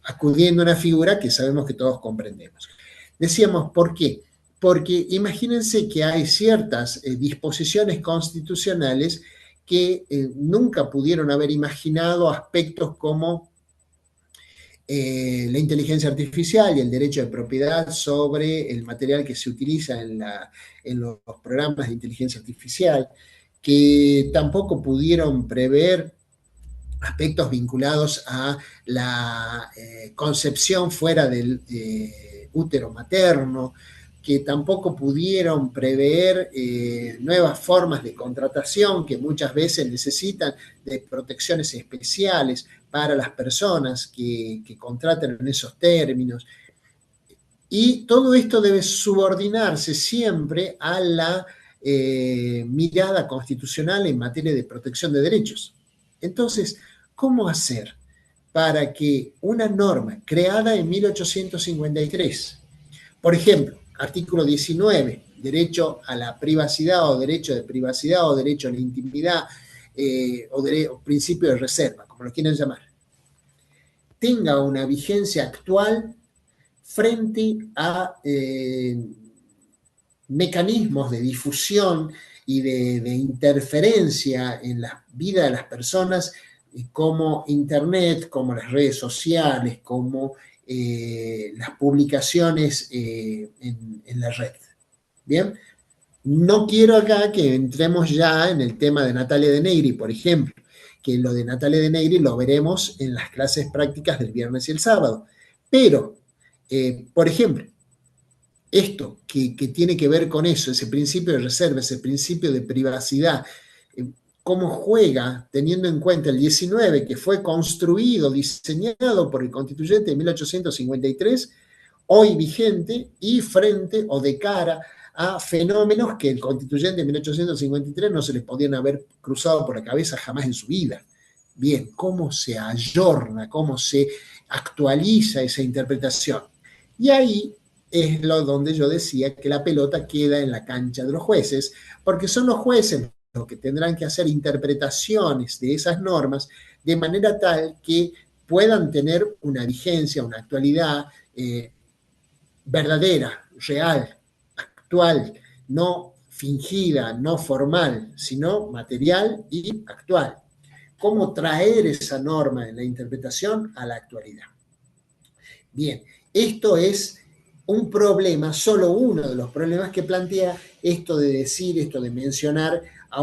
Speaker 1: acudiendo a una figura que sabemos que todos comprendemos. Decíamos, ¿por qué? Porque imagínense que hay ciertas disposiciones constitucionales que nunca pudieron haber imaginado aspectos como la inteligencia artificial y el derecho de propiedad sobre el material que se utiliza en los programas de inteligencia artificial, que tampoco pudieron prever aspectos vinculados a la concepción fuera del útero materno, que tampoco pudieron prever nuevas formas de contratación que muchas veces necesitan de protecciones especiales para las personas que contratan en esos términos. Y todo esto debe subordinarse siempre a la mirada constitucional en materia de protección de derechos. Entonces, ¿cómo hacer para que una norma creada en 1853, por ejemplo, artículo 19, derecho a la privacidad o derecho de privacidad o derecho a la intimidad o principio de reserva, como lo quieran llamar, tenga una vigencia actual frente a mecanismos de difusión y de interferencia en la vida de las personas, como Internet, como las redes sociales, como las publicaciones en la red. Bien, no quiero acá que entremos ya en el tema de Natalia de Negri, por ejemplo, que lo de Natalia de Negri lo veremos en las clases prácticas del viernes y el sábado. Pero, por ejemplo, esto que tiene que ver con eso, ese principio de reserva, ese principio de privacidad, cómo juega teniendo en cuenta el 19, que fue construido, diseñado por el constituyente de 1853, hoy vigente y frente o de cara a fenómenos que el constituyente de 1853 no se les podían haber cruzado por la cabeza jamás en su vida. Bien, ¿cómo se ayorna, cómo se actualiza esa interpretación? Y ahí es lo donde yo decía que la pelota queda en la cancha de los jueces, porque son los jueces los que tendrán que hacer interpretaciones de esas normas de manera tal que puedan tener una vigencia, una actualidad verdadera, real, actual, no fingida, no formal, sino material y actual. ¿Cómo traer esa norma en la interpretación a la actualidad? Bien, esto es un problema, solo uno de los problemas que plantea esto de decir, esto de mencionar a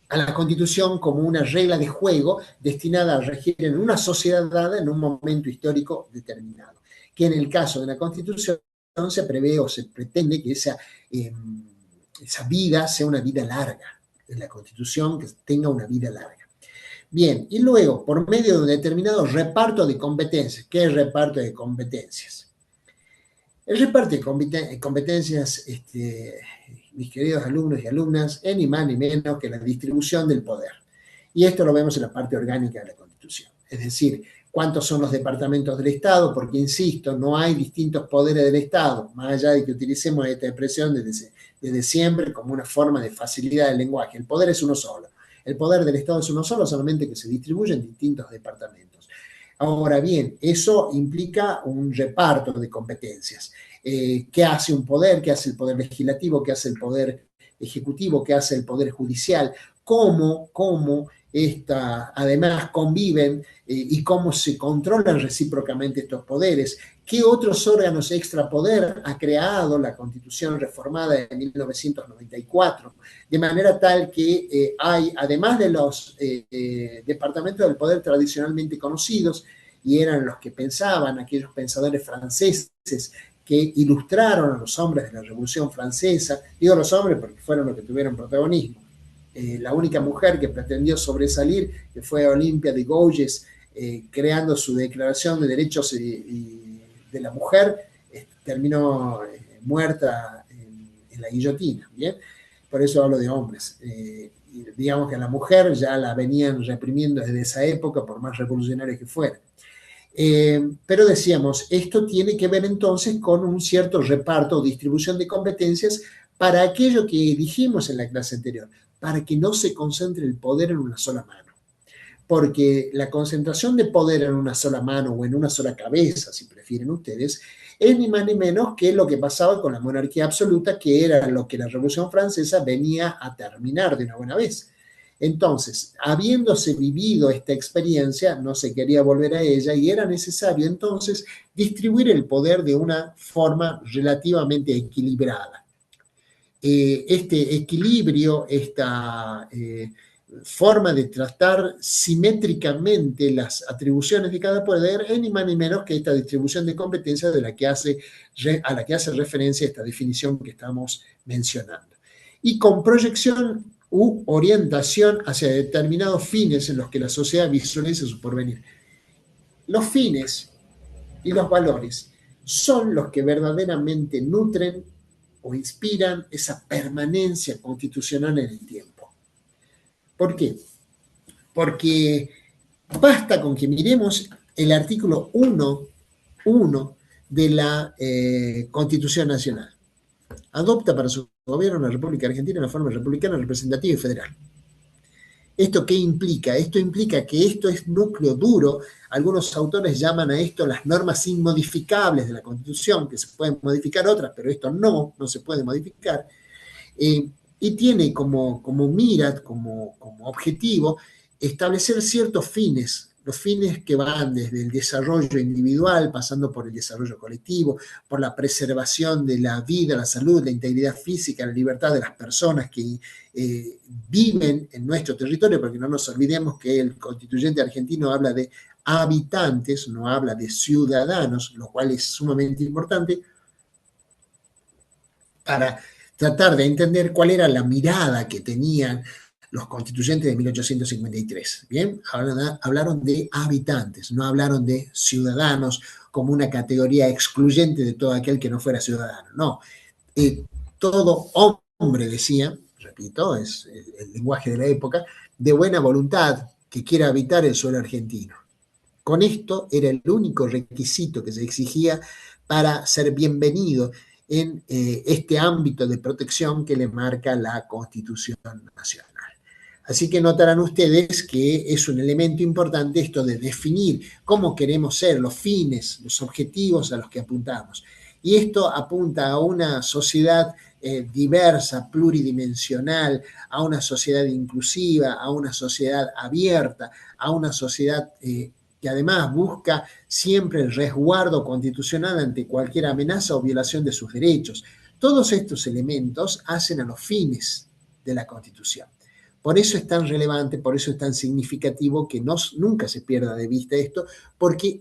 Speaker 1: a la Constitución como una regla de juego destinada a regir en una sociedad dada en un momento histórico determinado. Que en el caso de la Constitución se prevé o se pretende que esa vida sea una vida larga, en la Constitución que tenga una vida larga. Bien, y luego, por medio de un determinado reparto de competencias. ¿Qué es reparto de competencias? El reparto de competencias, mis queridos alumnos y alumnas, es ni más ni menos que la distribución del poder. Y esto lo vemos en la parte orgánica de la Constitución. Es decir, cuántos son los departamentos del Estado, porque, insisto, no hay distintos poderes del Estado, más allá de que utilicemos esta expresión desde siempre como una forma de facilidad del lenguaje. El poder es uno solo. El poder del Estado es uno solo, solamente que se distribuye en distintos departamentos. Ahora bien, eso implica un reparto de competencias. ¿Qué hace un poder? ¿Qué hace el poder legislativo? ¿Qué hace el poder ejecutivo? ¿Qué hace el poder judicial? ¿Cómo además conviven y cómo se controlan recíprocamente estos poderes? ¿Qué otros órganos extrapoder ha creado la Constitución reformada de 1994? De manera tal que hay, además de los departamentos del poder tradicionalmente conocidos, y eran los que pensaban, aquellos pensadores franceses que ilustraron a los hombres de la Revolución Francesa, digo los hombres porque fueron los que tuvieron protagonismo. La única mujer que pretendió sobresalir, que fue Olimpia de Gouges, creando su Declaración de Derechos de la Mujer, terminó muerta en la guillotina. ¿Bien? por eso hablo de hombres. Digamos que a la mujer ya la venían reprimiendo desde esa época, por más revolucionaria que fuera. Pero decíamos, esto tiene que ver entonces con un cierto reparto o distribución de competencias para aquello que dijimos en la clase anterior, para que no se concentre el poder en una sola mano. Porque la concentración de poder en una sola mano o en una sola cabeza, si prefieren ustedes, es ni más ni menos que lo que pasaba con la monarquía absoluta, que era lo que la Revolución Francesa venía a terminar de una buena vez. Entonces, habiéndose vivido esta experiencia, no se quería volver a ella y era necesario entonces distribuir el poder de una forma relativamente equilibrada. Este equilibrio, esta forma de tratar simétricamente las atribuciones de cada poder es ni más ni menos que esta distribución de competencias a la que hace referencia esta definición que estamos mencionando. Y con proyección u orientación hacia determinados fines en los que la sociedad visualiza su porvenir. Los fines y los valores son los que verdaderamente nutren o inspiran esa permanencia constitucional en el tiempo. ¿Por qué? Porque basta con que miremos el artículo 1 de la Constitución Nacional. Adopta para su gobierno la República Argentina una forma republicana, representativa y federal. ¿Esto qué implica? Esto implica que esto es núcleo duro. Algunos autores llaman a esto las normas inmodificables de la Constitución, que se pueden modificar otras, pero esto no se puede modificar. Y tiene como mira, como objetivo, establecer ciertos fines, los fines que van desde el desarrollo individual, pasando por el desarrollo colectivo, por la preservación de la vida, la salud, la integridad física, la libertad de las personas que viven en nuestro territorio, porque no nos olvidemos que el constituyente argentino habla de habitantes, no habla de ciudadanos, lo cual es sumamente importante para tratar de entender cuál era la mirada que tenían los constituyentes de 1853. Bien, hablaron de habitantes, no hablaron de ciudadanos como una categoría excluyente de todo aquel que no fuera ciudadano. No, todo hombre, decía, repito, es el lenguaje de la época, de buena voluntad que quiera habitar el suelo argentino. Con esto era el único requisito que se exigía para ser bienvenido en este ámbito de protección que le marca la Constitución Nacional. Así que notarán ustedes que es un elemento importante esto de definir cómo queremos ser, los fines, los objetivos a los que apuntamos. Y esto apunta a una sociedad diversa, pluridimensional, a una sociedad inclusiva, a una sociedad abierta, a una sociedad que además busca siempre el resguardo constitucional ante cualquier amenaza o violación de sus derechos. Todos estos elementos hacen a los fines de la Constitución. Por eso es tan relevante, por eso es tan significativo que nunca se pierda de vista esto, porque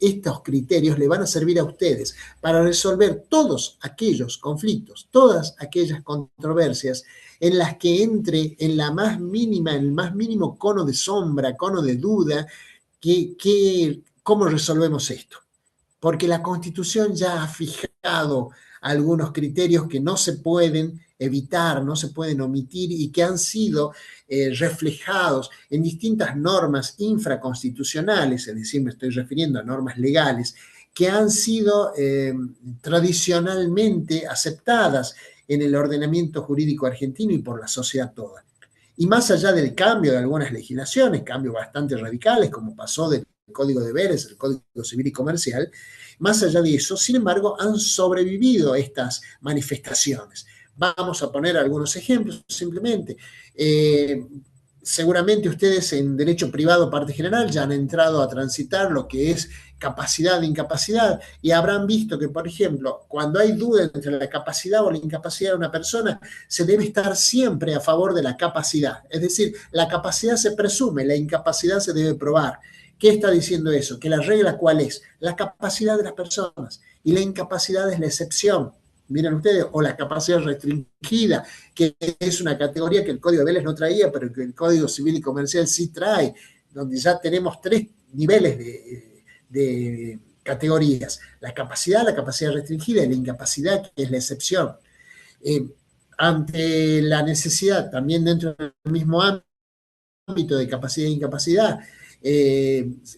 Speaker 1: estos criterios le van a servir a ustedes para resolver todos aquellos conflictos, todas aquellas controversias en las que entre en la más mínima, en el más mínimo cono de sombra, cono de duda, ¿cómo resolvemos esto? Porque la Constitución ya ha fijado algunos criterios que no se pueden evitar, no se pueden omitir y que han sido reflejados en distintas normas infraconstitucionales, es decir, me estoy refiriendo a normas legales, que han sido tradicionalmente aceptadas en el ordenamiento jurídico argentino y por la sociedad toda. Y más allá del cambio de algunas legislaciones, cambios bastante radicales, como pasó del Código de Deberes, el Código Civil y Comercial, más allá de eso, sin embargo, han sobrevivido estas manifestaciones. Vamos a poner algunos ejemplos simplemente. Seguramente ustedes en derecho privado, parte general, ya han entrado a transitar lo que es capacidad e incapacidad y habrán visto que, por ejemplo, cuando hay duda entre la capacidad o la incapacidad de una persona, se debe estar siempre a favor de la capacidad. Es decir, la capacidad se presume, la incapacidad se debe probar. ¿Qué está diciendo eso? Que la regla, ¿cuál es? La capacidad de las personas y la incapacidad es la excepción. Miren ustedes, o la capacidad restringida, que es una categoría que el Código de Vélez no traía, pero que el Código Civil y Comercial sí trae, donde ya tenemos 3 niveles de categorías. La capacidad restringida y la incapacidad, que es la excepción. ante la necesidad, también dentro del mismo ámbito de capacidad e incapacidad,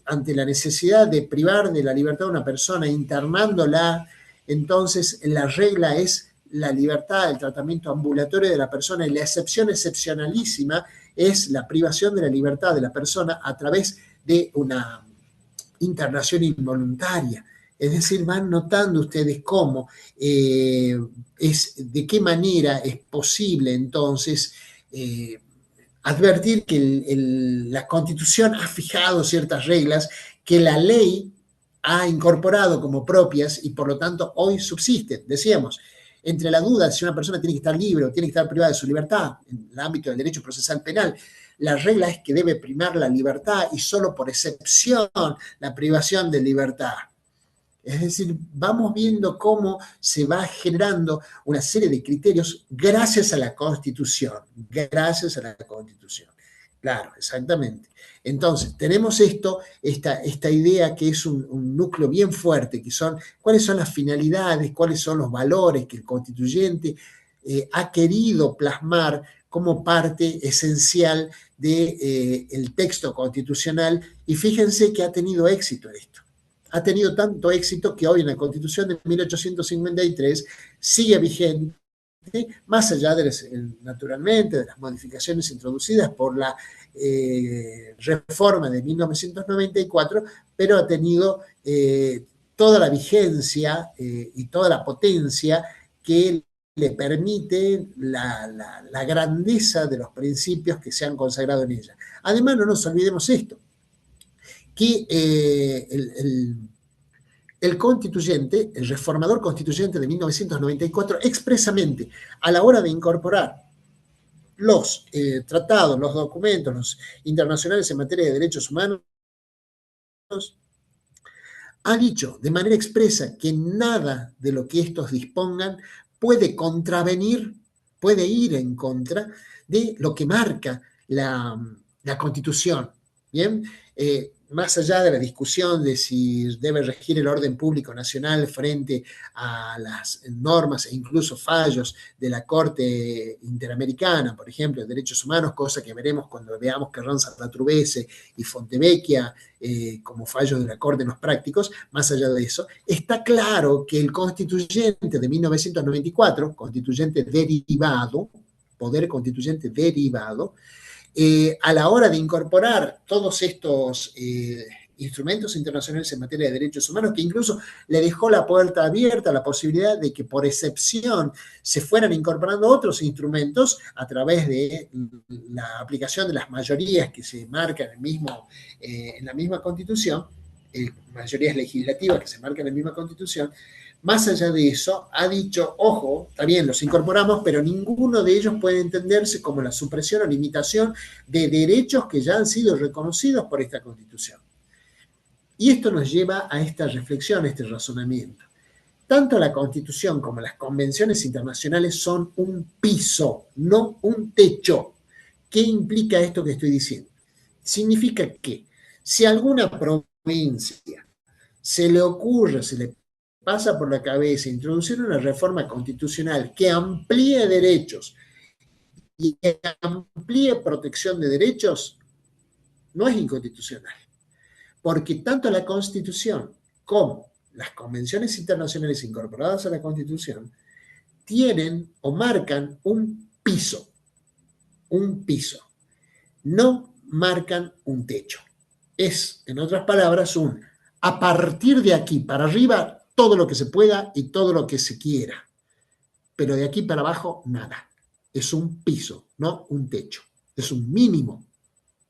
Speaker 1: ante la necesidad de privar de la libertad a una persona internándola, entonces la regla es la libertad, el tratamiento ambulatorio de la persona, y la excepción excepcionalísima es la privación de la libertad de la persona a través de una internación involuntaria. Es decir, van notando ustedes cómo de qué manera es posible entonces advertir que la Constitución ha fijado ciertas reglas que la ley ha incorporado como propias y por lo tanto hoy subsisten. Decíamos, entre la duda de si una persona tiene que estar libre o tiene que estar privada de su libertad en el ámbito del derecho procesal penal, la regla es que debe primar la libertad y solo por excepción la privación de libertad. Es decir, vamos viendo cómo se va generando una serie de criterios gracias a la Constitución, gracias a la Constitución. Claro, exactamente. Entonces, tenemos esta idea que es un núcleo bien fuerte, que son cuáles son las finalidades, cuáles son los valores que el constituyente ha querido plasmar como parte esencial del texto constitucional, y fíjense que ha tenido éxito esto. Ha tenido tanto éxito que hoy en la Constitución de 1853 sigue vigente, más allá naturalmente de las modificaciones introducidas por la reforma de 1994, pero ha tenido toda la vigencia y toda la potencia que le permite la grandeza de los principios que se han consagrado en ella. Además, no nos olvidemos esto, que el constituyente, el reformador constituyente de 1994, expresamente a la hora de incorporar los tratados, los documentos, los internacionales en materia de derechos humanos, ha dicho de manera expresa que nada de lo que estos dispongan puede contravenir, puede ir en contra de lo que marca la Constitución. Bien, más allá de la discusión de si debe regir el orden público nacional frente a las normas e incluso fallos de la Corte Interamericana, por ejemplo, de Derechos Humanos, cosa que veremos cuando veamos Carranza-Patrubese y Fontevecchia como fallos de la Corte en los prácticos, más allá de eso, está claro que el constituyente de 1994, constituyente derivado, poder constituyente derivado, a la hora de incorporar todos estos instrumentos internacionales en materia de derechos humanos, que incluso le dejó la puerta abierta a la posibilidad de que por excepción se fueran incorporando otros instrumentos a través de la aplicación de las mayorías que se marcan en la misma Constitución, mayorías legislativas que se marcan en la misma Constitución. Más allá de eso, ha dicho, ojo, está bien, los incorporamos, pero ninguno de ellos puede entenderse como la supresión o limitación de derechos que ya han sido reconocidos por esta Constitución. Y esto nos lleva a esta reflexión, a este razonamiento. Tanto la Constitución como las convenciones internacionales son un piso, no un techo. ¿Qué implica esto que estoy diciendo? Significa que si a alguna provincia se le ocurre, se le pasa por la cabeza introducir una reforma constitucional que amplíe derechos y que amplíe protección de derechos, no es inconstitucional. Porque tanto la Constitución como las convenciones internacionales incorporadas a la Constitución tienen o marcan un piso, no marcan un techo. Es, en otras palabras, a partir de aquí para arriba todo lo que se pueda y todo lo que se quiera, pero de aquí para abajo nada. Es un piso, no un techo. Es un mínimo,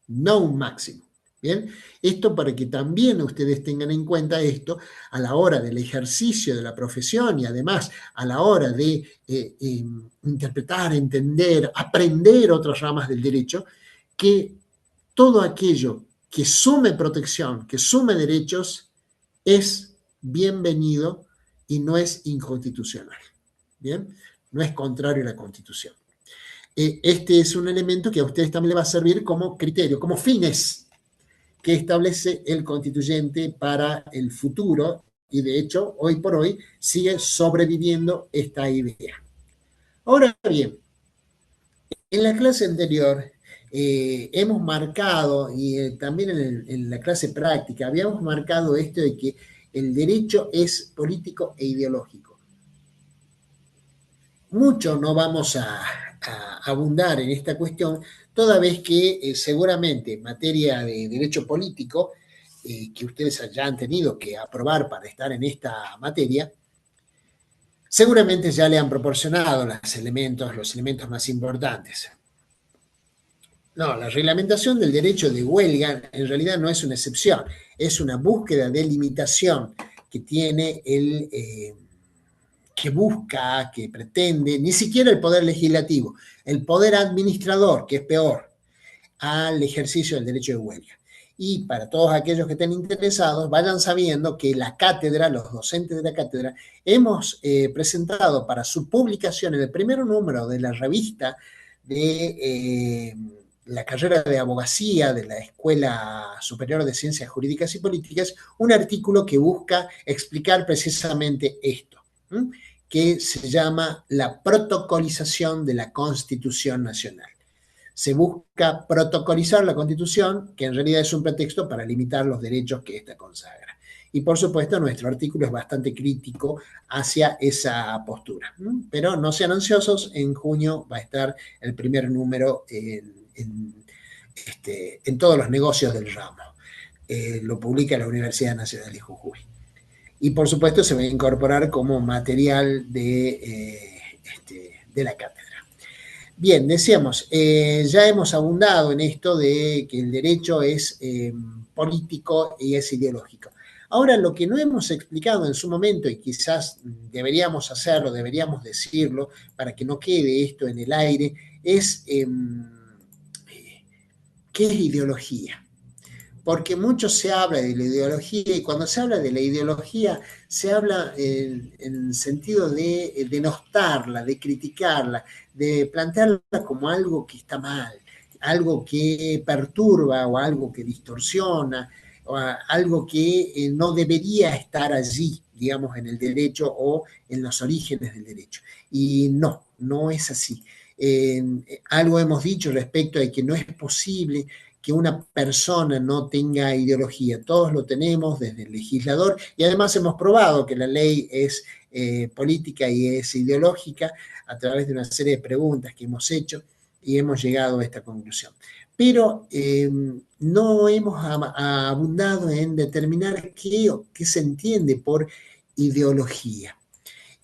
Speaker 1: no un máximo. Bien, esto para que también ustedes tengan en cuenta esto a la hora del ejercicio de la profesión y además a la hora de interpretar, entender, aprender otras ramas del derecho, que todo aquello que sume protección, que sume derechos, es bienvenido y no es inconstitucional. Bien, no es contrario a la Constitución. Este es un elemento que a ustedes también les va a servir como criterio, como fines que establece el constituyente para el futuro, y de hecho, hoy por hoy, sigue sobreviviendo esta idea. Ahora bien, en la clase anterior hemos marcado, y también en la clase práctica, habíamos marcado esto de que el derecho es político e ideológico. Mucho no vamos a abundar en esta cuestión, toda vez que seguramente en materia de derecho político, que ustedes ya han tenido que aprobar para estar en esta materia, seguramente ya le han proporcionado los elementos más importantes. No, la reglamentación del derecho de huelga en realidad no es una excepción, es una búsqueda de limitación que tiene que busca, que pretende, ni siquiera el poder legislativo, el poder administrador, que es peor, al ejercicio del derecho de huelga. Y para todos aquellos que estén interesados, vayan sabiendo que la cátedra, los docentes de la cátedra, hemos presentado para su publicación en el primer número de la revista de la carrera de abogacía de la Escuela Superior de Ciencias Jurídicas y Políticas, un artículo que busca explicar precisamente esto, que se llama la protocolización de la Constitución Nacional. Se busca protocolizar la Constitución, que en realidad es un pretexto para limitar los derechos que ésta consagra. Y por supuesto, nuestro artículo es bastante crítico hacia esa postura. Pero no sean ansiosos, en junio va a estar el primer número en todos los negocios del ramo. Lo publica la Universidad Nacional de Jujuy. Y por supuesto se va a incorporar como material de la cátedra. Bien, decíamos, ya hemos abundado en esto de que el derecho es político y es ideológico. Ahora, lo que no hemos explicado en su momento, y quizás deberíamos hacerlo, deberíamos decirlo, para que no quede esto en el aire, es ¿qué es ideología? Porque mucho se habla de la ideología y cuando se habla de la ideología se habla en el sentido de denostarla, de criticarla, de plantearla como algo que está mal, algo que perturba o algo que distorsiona o algo que no debería estar allí, digamos, en el derecho o en los orígenes del derecho. Y no, no es así. Algo hemos dicho respecto de que no es posible que una persona no tenga ideología. Todos lo tenemos desde el legislador y además hemos probado que la ley es política y es ideológica a través de una serie de preguntas que hemos hecho y hemos llegado a esta conclusión. Pero no hemos abundado en determinar qué se entiende por ideología.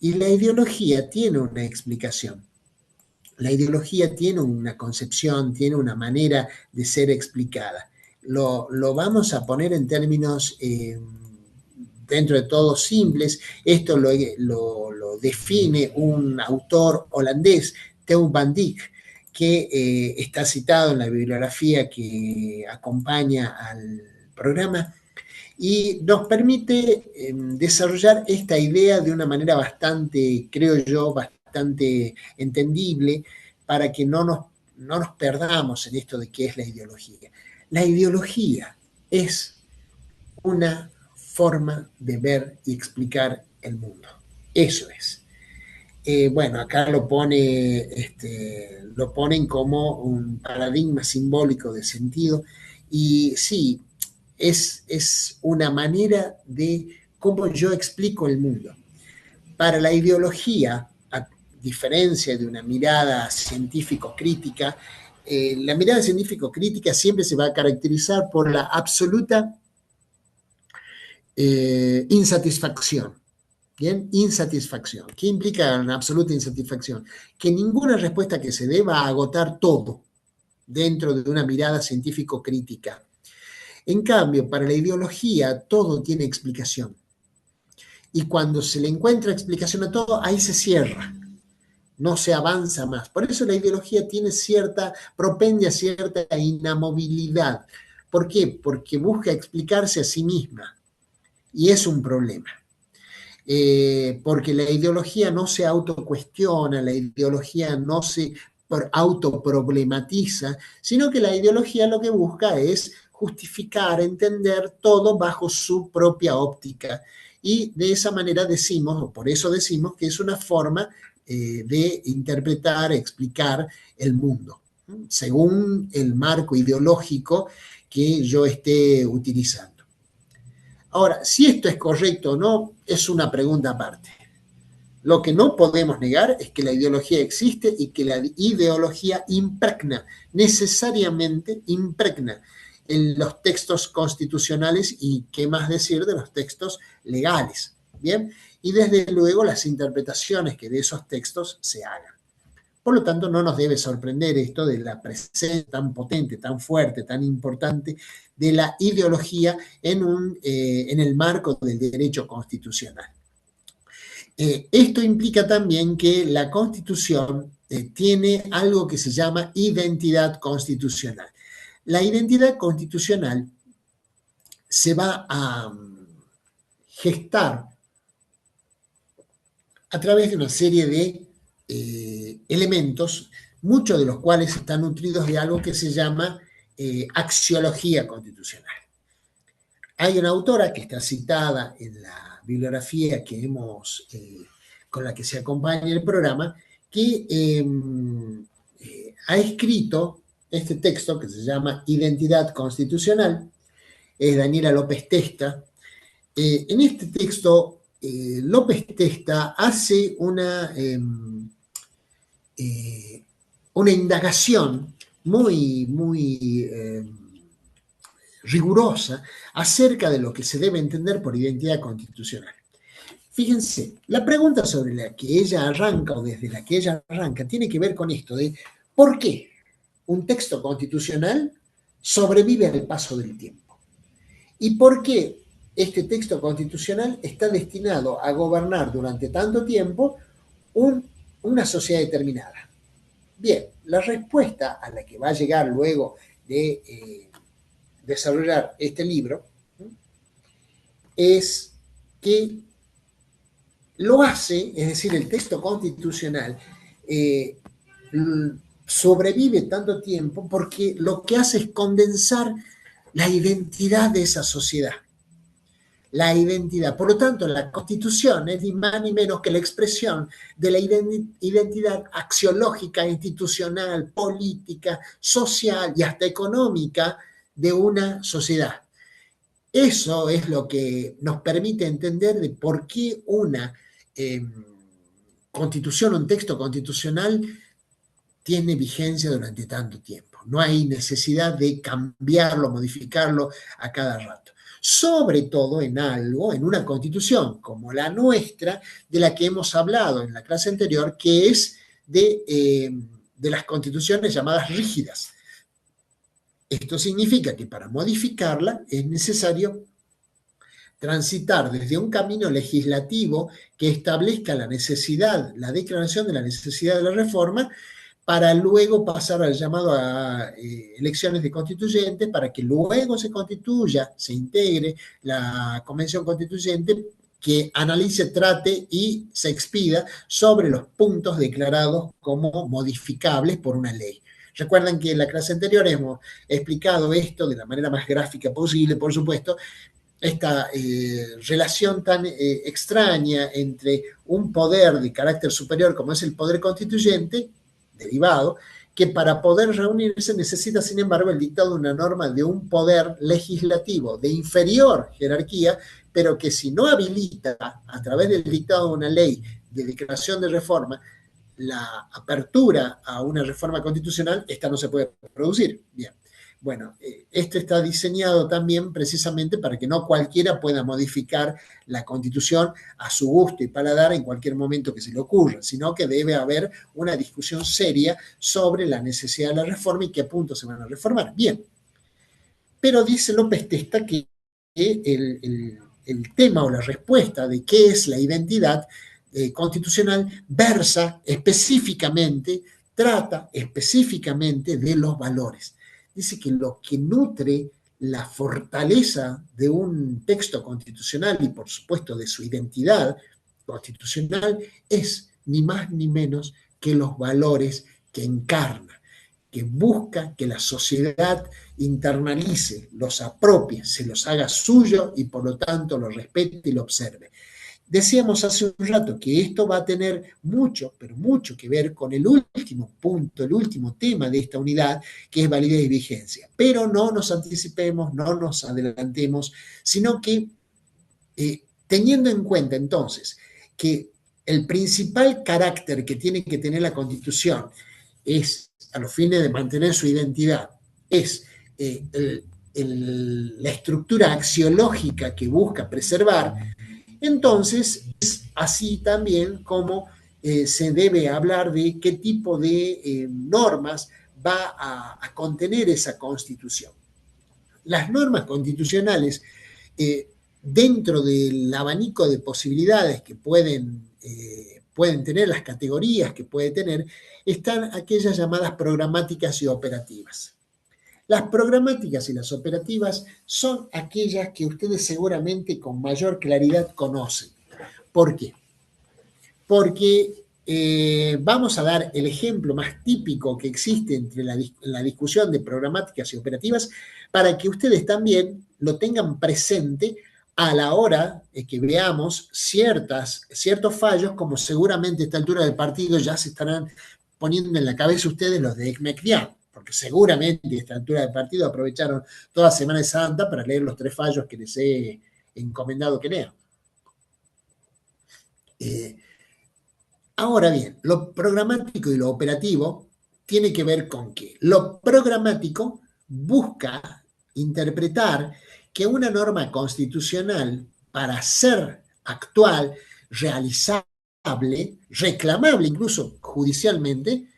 Speaker 1: Y la ideología tiene una explicación. La ideología tiene una concepción, tiene una manera de ser explicada. Lo vamos a poner en términos dentro de todo simples. Esto lo define un autor holandés, Theo van Dijk, que está citado en la bibliografía que acompaña al programa y nos permite desarrollar esta idea de una manera bastante, creo yo, bastante entendible para que no nos perdamos en esto de qué es la ideología. La ideología es una forma de ver y explicar el mundo. Eso es. Bueno, acá lo ponen como un paradigma simbólico de sentido y sí, es una manera de cómo yo explico el mundo. Para la ideología, a diferencia de una mirada científico-crítica, la mirada científico-crítica siempre se va a caracterizar por la absoluta insatisfacción. Bien, insatisfacción. ¿Qué implica una absoluta insatisfacción? Que ninguna respuesta que se dé va a agotar todo dentro de una mirada científico-crítica. En cambio, para la ideología todo tiene explicación. Y cuando se le encuentra explicación a todo, ahí se cierra. No se avanza más. Por eso la ideología tiene propende a cierta inamovilidad. ¿Por qué? Porque busca explicarse a sí misma. Y es un problema. Porque la ideología no se autocuestiona, la ideología no se autoproblematiza, sino que la ideología lo que busca es justificar, entender todo bajo su propia óptica. Y de esa manera decimos, o por eso decimos, que es una forma de interpretar, explicar el mundo, según el marco ideológico que yo esté utilizando. Ahora, si esto es correcto o no, es una pregunta aparte. Lo que no podemos negar es que la ideología existe y que la ideología impregna, necesariamente impregna en los textos constitucionales y qué más decir de los textos legales, ¿bien? Y desde luego las interpretaciones que de esos textos se hagan. Por lo tanto, no nos debe sorprender esto de la presencia tan potente, tan fuerte, tan importante de la ideología en el marco del derecho constitucional. Esto implica también que la Constitución tiene algo que se llama identidad constitucional. La identidad constitucional se va a gestar a través de una serie de elementos, muchos de los cuales están nutridos de algo que se llama axiología constitucional. Hay una autora que está citada en la bibliografía que con la que se acompaña el programa, que ha escrito este texto que se llama Identidad Constitucional, es Daniela López Testa. En este texto, López Testa hace una indagación muy rigurosa acerca de lo que se debe entender por identidad constitucional. Fíjense, la pregunta sobre la que ella arranca o desde la que ella arranca tiene que ver con esto de ¿por qué un texto constitucional sobrevive al paso del tiempo? ¿Y por qué este texto constitucional está destinado a gobernar durante tanto tiempo una sociedad determinada? Bien, la respuesta a la que va a llegar luego de desarrollar este libro es que lo hace, es decir, el texto constitucional sobrevive tanto tiempo porque lo que hace es condensar la identidad de esa sociedad. La identidad. Por lo tanto, la Constitución es ni más ni menos que la expresión de la identidad axiológica, institucional, política, social y hasta económica de una sociedad. Eso es lo que nos permite entender de por qué una constitución, un texto constitucional tiene vigencia durante tanto tiempo. No hay necesidad de cambiarlo, modificarlo a cada rato. Sobre todo en una constitución como la nuestra, de la que hemos hablado en la clase anterior, que es de las constituciones llamadas rígidas. Esto significa que para modificarla es necesario transitar desde un camino legislativo que establezca la declaración de la necesidad de la reforma, para luego pasar al llamado a elecciones de constituyentes, para que luego se constituya, se integre la convención constituyente que analice, trate y se expida sobre los puntos declarados como modificables por una ley. Recuerdan que en la clase anterior hemos explicado esto de la manera más gráfica posible, por supuesto, esta relación tan extraña entre un poder de carácter superior como es el poder constituyente, derivado, que para poder reunirse necesita, sin embargo, el dictado de una norma de un poder legislativo de inferior jerarquía, pero que si no habilita a través del dictado de una ley de declaración de reforma la apertura a una reforma constitucional, esta no se puede producir. Bien. Bueno, esto está diseñado también precisamente para que no cualquiera pueda modificar la Constitución a su gusto y paladar en cualquier momento que se le ocurra, sino que debe haber una discusión seria sobre la necesidad de la reforma y qué puntos se van a reformar. Bien, pero dice López Testa que el tema o la respuesta de qué es la identidad constitucional trata específicamente de los valores. Dice que lo que nutre la fortaleza de un texto constitucional y por supuesto de su identidad constitucional es ni más ni menos que los valores que encarna, que busca que la sociedad internalice, los apropie, se los haga suyo y por lo tanto lo respete y lo observe. Decíamos hace un rato que esto va a tener mucho, pero mucho que ver con el último punto, el último tema de esta unidad, que es validez y vigencia. Pero no nos anticipemos, no nos adelantemos, sino que teniendo en cuenta entonces que el principal carácter que tiene que tener la Constitución es, a los fines de mantener su identidad, es la estructura axiológica que busca preservar, entonces es así también como se debe hablar de qué tipo de normas va a contener esa Constitución. Las normas constitucionales, dentro del abanico de posibilidades que pueden tener, las categorías que puede tener, están aquellas llamadas programáticas y operativas. Las programáticas y las operativas son aquellas que ustedes seguramente con mayor claridad conocen. ¿Por qué? Porque vamos a dar el ejemplo más típico que existe entre la discusión de programáticas y operativas para que ustedes también lo tengan presente a la hora de que veamos ciertos fallos, como seguramente a esta altura del partido ya se estarán poniendo en la cabeza ustedes los de Ecmecdian, porque seguramente a esta altura del partido aprovecharon toda Semana Santa para leer los 3 fallos que les he encomendado que lean. Ahora bien, lo programático y lo operativo tiene que ver con qué. Lo programático busca interpretar que una norma constitucional, para ser actual, realizable, reclamable incluso judicialmente,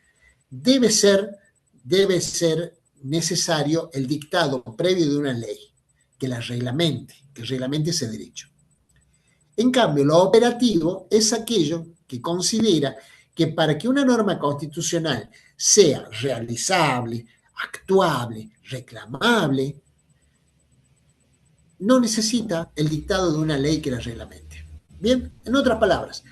Speaker 1: debe ser necesario el dictado previo de una ley que reglamente ese derecho. En cambio, lo operativo es aquello que considera que para que una norma constitucional sea realizable, actuable, reclamable, no necesita el dictado de una ley que la reglamente. Bien, en otras palabras,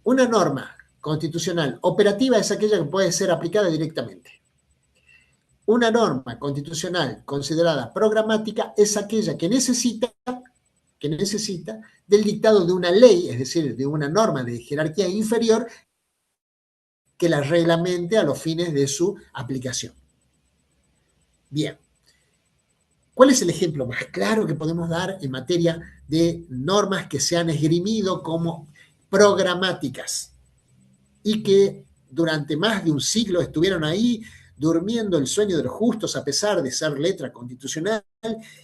Speaker 1: una norma constitucional operativa es aquella que puede ser aplicada directamente. Una norma constitucional considerada programática es aquella que necesita del dictado de una ley, es decir, de una norma de jerarquía inferior que la reglamente a los fines de su aplicación. Bien, ¿cuál es el ejemplo más claro que podemos dar en materia de normas que se han esgrimido como programáticas y que durante más de un siglo estuvieron ahí durmiendo el sueño de los justos a pesar de ser letra constitucional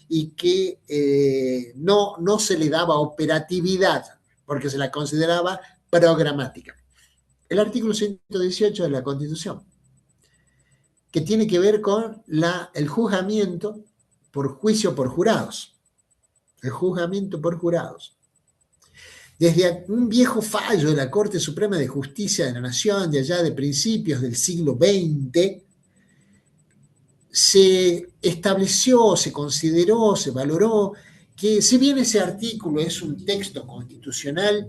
Speaker 1: y que no se le daba operatividad porque se la consideraba programática? El artículo 118 de la Constitución, que tiene que ver con el juzgamiento por juicio por jurados. El juzgamiento por jurados. Desde un viejo fallo de la Corte Suprema de Justicia de la Nación, de allá de principios del siglo XX, se estableció, se consideró, se valoró que si bien ese artículo es un texto constitucional,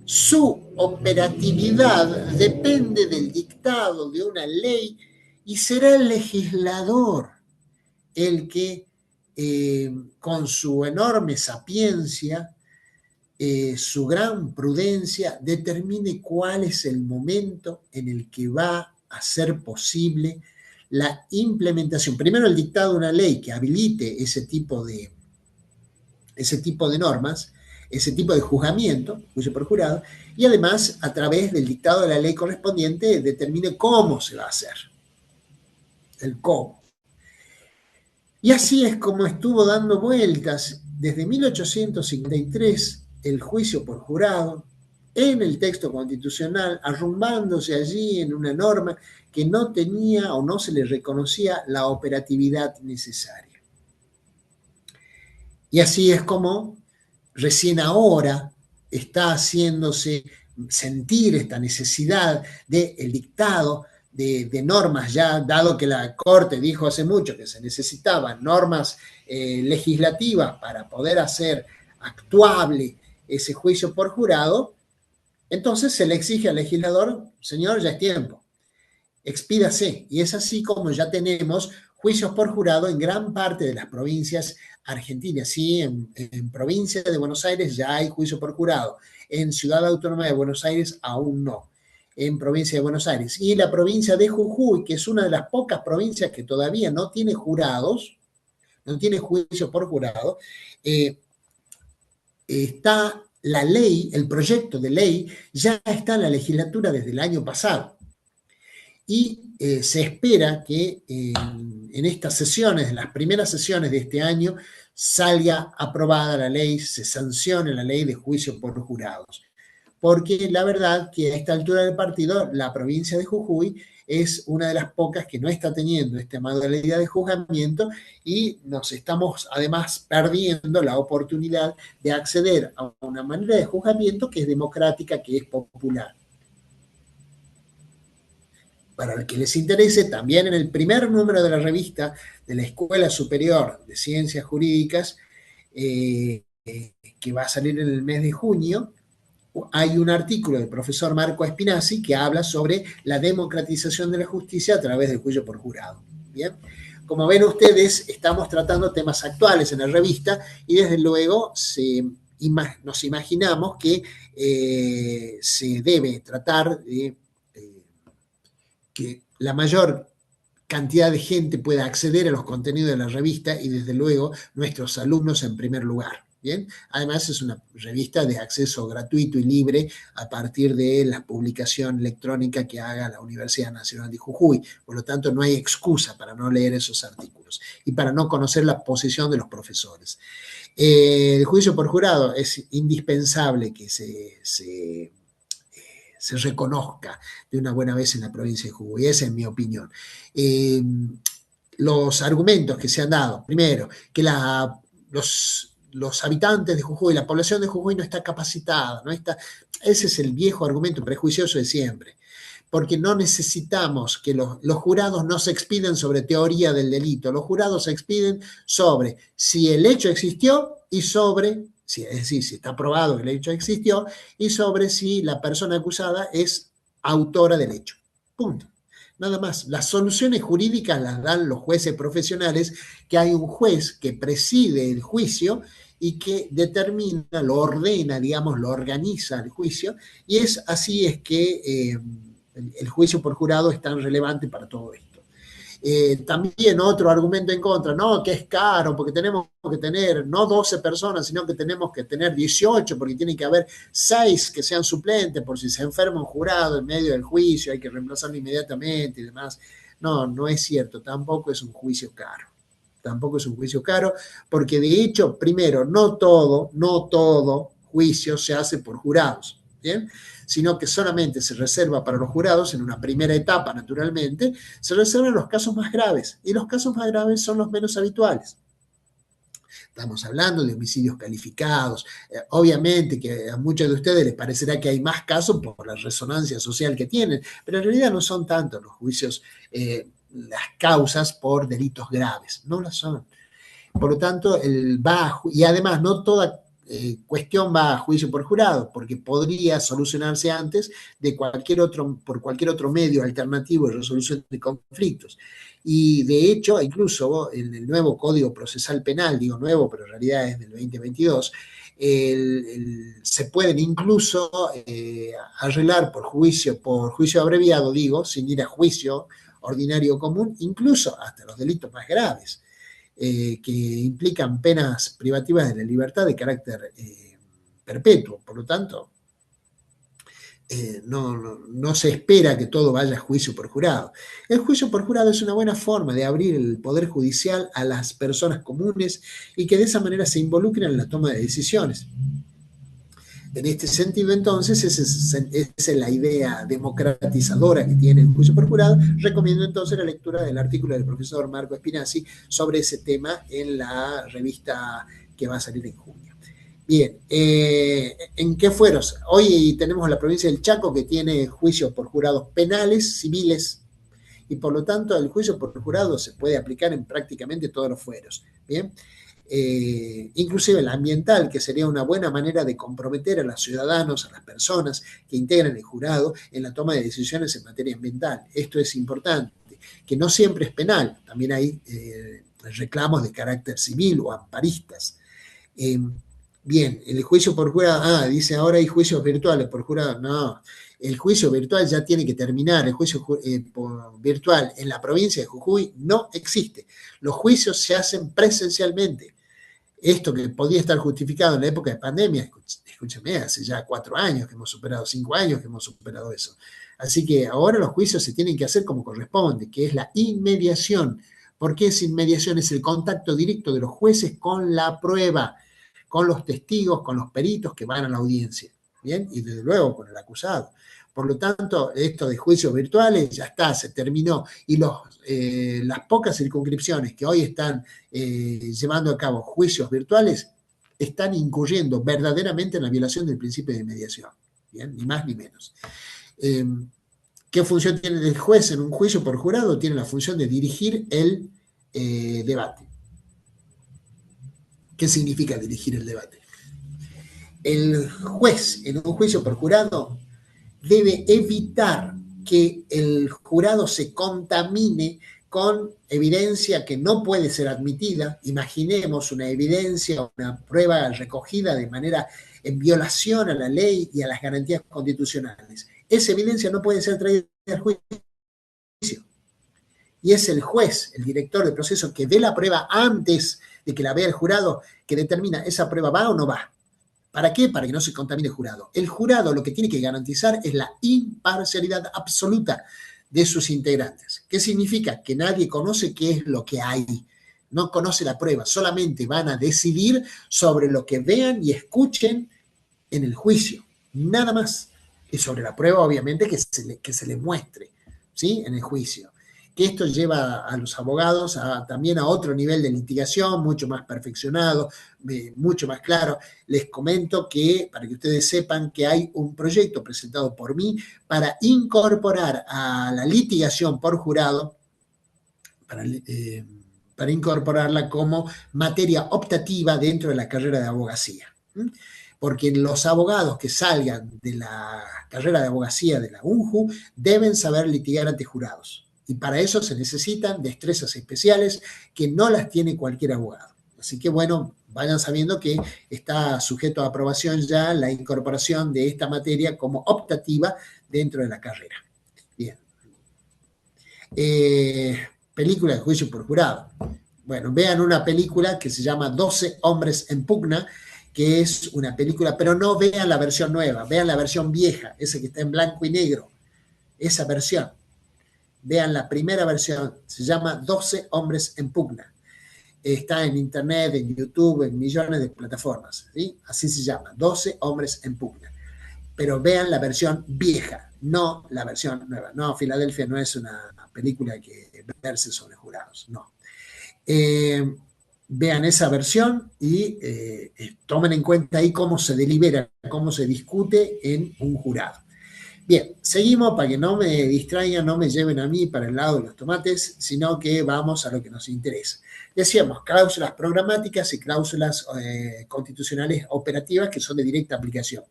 Speaker 1: su operatividad depende del dictado de una ley y será el legislador el que, con su enorme sapiencia, su gran prudencia, determine cuál es el momento en el que va a ser posible la implementación. Primero, el dictado de una ley que habilite ese tipo de normas, ese tipo de juzgamiento, juicio por jurado, y además, a través del dictado de la ley correspondiente, determine cómo se va a hacer. El cómo. Y así es como estuvo dando vueltas desde 1853 el juicio por jurado en el texto constitucional, arrumbándose allí en una norma que no tenía o no se le reconocía la operatividad necesaria. Y así es como recién ahora está haciéndose sentir esta necesidad del dictado de normas, ya dado que la Corte dijo hace mucho que se necesitaban normas legislativas para poder hacer actuable ese juicio por jurado, entonces se le exige al legislador, señor, ya es tiempo, expídase. Y es así como ya tenemos juicios por jurado en gran parte de las provincias argentinas. Sí, en provincia de Buenos Aires ya hay juicio por jurado. En Ciudad Autónoma de Buenos Aires aún no. En provincia de Buenos Aires. Y la provincia de Jujuy, que es una de las pocas provincias que todavía no tiene jurados, no tiene juicio por jurado, está la ley, el proyecto de ley ya está en la legislatura desde el año pasado. Y se espera que en estas sesiones, en las primeras sesiones de este año, salga aprobada la ley, se sancione la ley de juicio por jurados. Porque la verdad que a esta altura del partido, la provincia de Jujuy es una de las pocas que no está teniendo esta modalidad de juzgamiento y nos estamos además perdiendo la oportunidad de acceder a una manera de juzgamiento que es democrática, que es popular. Para el que les interese, también en el primer número de la revista de la Escuela Superior de Ciencias Jurídicas, que va a salir en el mes de junio, hay un artículo del profesor Marco Espinazzi que habla sobre la democratización de la justicia a través del juicio por jurado. Bien, como ven ustedes, estamos tratando temas actuales en la revista y desde luego nos imaginamos que se debe tratar de que la mayor cantidad de gente pueda acceder a los contenidos de la revista y desde luego nuestros alumnos en primer lugar. Bien, además es una revista de acceso gratuito y libre a partir de la publicación electrónica que haga la Universidad Nacional de Jujuy. Por lo tanto, no hay excusa para no leer esos artículos y para no conocer la posición de los profesores. El juicio por jurado es indispensable que se reconozca de una buena vez en la provincia de Jujuy. Esa es mi opinión. Los argumentos que se han dado, primero, que los habitantes de Jujuy, la población de Jujuy no está capacitada, ese es el viejo argumento prejuicioso de siempre, porque no necesitamos que los jurados no se expiden sobre teoría del delito, los jurados se expiden sobre si el hecho existió y sobre, es decir, si está probado que el hecho existió, y sobre si la persona acusada es autora del hecho. Punto. Nada más. Las soluciones jurídicas las dan los jueces profesionales, que hay un juez que preside el juicio y que determina, lo ordena, digamos, lo organiza el juicio, y así es que el juicio por jurado es tan relevante para todo esto. También otro argumento en contra, no, que es caro, porque tenemos que tener no 12 personas, sino que tenemos que tener 18, porque tiene que haber 6 que sean suplentes, por si se enferma un jurado en medio del juicio, hay que reemplazarlo inmediatamente y demás. No, no es cierto, tampoco es un juicio caro. Tampoco es un juicio caro, porque de hecho, primero, no todo juicio se hace por jurados, ¿bien? Sino que solamente se reserva para los jurados en una primera etapa, naturalmente, se reservan los casos más graves, y los casos más graves son los menos habituales. Estamos hablando de homicidios calificados. Obviamente que a muchos de ustedes les parecerá que hay más casos por la resonancia social que tienen, pero en realidad no son tantos los juicios, las causas por delitos graves, no las son. Por lo tanto, y además no toda cuestión va a juicio por jurado, porque podría solucionarse antes por cualquier otro medio alternativo de resolución de conflictos. Y de hecho, incluso en el nuevo Código Procesal Penal, digo nuevo, pero en realidad es del 2022, se pueden incluso arreglar por juicio abreviado, digo, sin ir a juicio ordinario común, incluso hasta los delitos más graves. Que implican penas privativas de la libertad de carácter perpetuo. Por lo tanto, no se espera que todo vaya a juicio por jurado. El juicio por jurado es una buena forma de abrir el poder judicial a las personas comunes y que de esa manera se involucren en la toma de decisiones. En este sentido, entonces, esa es la idea democratizadora que tiene el juicio por jurado. Recomiendo entonces la lectura del artículo del profesor Marco Espinazzi sobre ese tema en la revista que va a salir en junio. Bien, ¿en qué fueros? Hoy tenemos la provincia del Chaco que tiene juicios por jurados penales, civiles, y por lo tanto el juicio por jurado se puede aplicar en prácticamente todos los fueros. Bien. Inclusive el ambiental, que sería una buena manera de comprometer a los ciudadanos, a las personas que integran el jurado en la toma de decisiones en materia ambiental. Esto es importante. que no siempre es penal, también hay reclamos de carácter civil o amparistas. Bien, el juicio por jurado, dice ahora hay juicios virtuales por jurado, no, el juicio virtual ya tiene que terminar, el juicio virtual en la provincia de Jujuy no existe, los juicios se hacen presencialmente. Esto que podía estar justificado en la época de pandemia, escúchame, hace ya 4 años que hemos superado, 5 años que hemos superado eso. Así que ahora los juicios se tienen que hacer como corresponde, que es la inmediación. ¿Por qué es inmediación? Es el contacto directo de los jueces con la prueba, con los testigos, con los peritos que van a la audiencia, ¿bien? Y desde luego con el acusado. Por lo tanto, esto de juicios virtuales ya está, se terminó. Y las pocas circunscripciones que hoy están llevando a cabo juicios virtuales están incurriendo verdaderamente en la violación del principio de mediación, ¿bien? Ni más ni menos. ¿Qué función tiene el juez en un juicio por jurado? Tiene la función de dirigir el debate. ¿Qué significa dirigir el debate? El juez en un juicio por jurado debe evitar que el jurado se contamine con evidencia que no puede ser admitida. Imaginemos una evidencia, una prueba recogida de manera en violación a la ley y a las garantías constitucionales. Esa evidencia no puede ser traída al juicio. Y es el juez, el director del proceso, que ve la prueba antes de que la vea el jurado, que determina esa prueba va o no va. ¿Para qué? Para que no se contamine el jurado. El jurado lo que tiene que garantizar es la imparcialidad absoluta de sus integrantes. ¿Qué significa? Que nadie conoce qué es lo que hay. No conoce la prueba, solamente van a decidir sobre lo que vean y escuchen en el juicio. Nada más. Y sobre la prueba, obviamente, que se le muestre, ¿sí? En el juicio. Que esto lleva a los abogados también a otro nivel de litigación, mucho más perfeccionado, mucho más claro. Les comento que, para que ustedes sepan, que hay un proyecto presentado por mí para incorporar a la litigación por jurado, para incorporarla como materia optativa dentro de la carrera de abogacía. Porque los abogados que salgan de la carrera de abogacía de la UNJU deben saber litigar ante jurados. Y para eso se necesitan destrezas especiales que no las tiene cualquier abogado. Así que bueno, vayan sabiendo que está sujeto a aprobación ya la incorporación de esta materia como optativa dentro de la carrera. Bien. Película de juicio por jurado. Bueno, vean una película que se llama 12 hombres en pugna, que es una película, pero no vean la versión nueva, vean la versión vieja, esa que está en blanco y negro, esa versión. Vean la primera versión, se llama 12 hombres en pugna. Está en internet, en YouTube, en millones de plataformas, ¿sí? Así se llama, 12 hombres en pugna. Pero vean la versión vieja, no la versión nueva. No, Filadelfia no es una película que verse sobre jurados, no. Vean esa versión y tomen en cuenta ahí cómo se delibera, cómo se discute en un jurado. Bien, seguimos para que no me distraigan, no me lleven a mí para el lado de los tomates, sino que vamos a lo que nos interesa. Decíamos, cláusulas programáticas y cláusulas constitucionales operativas que son de directa aplicación.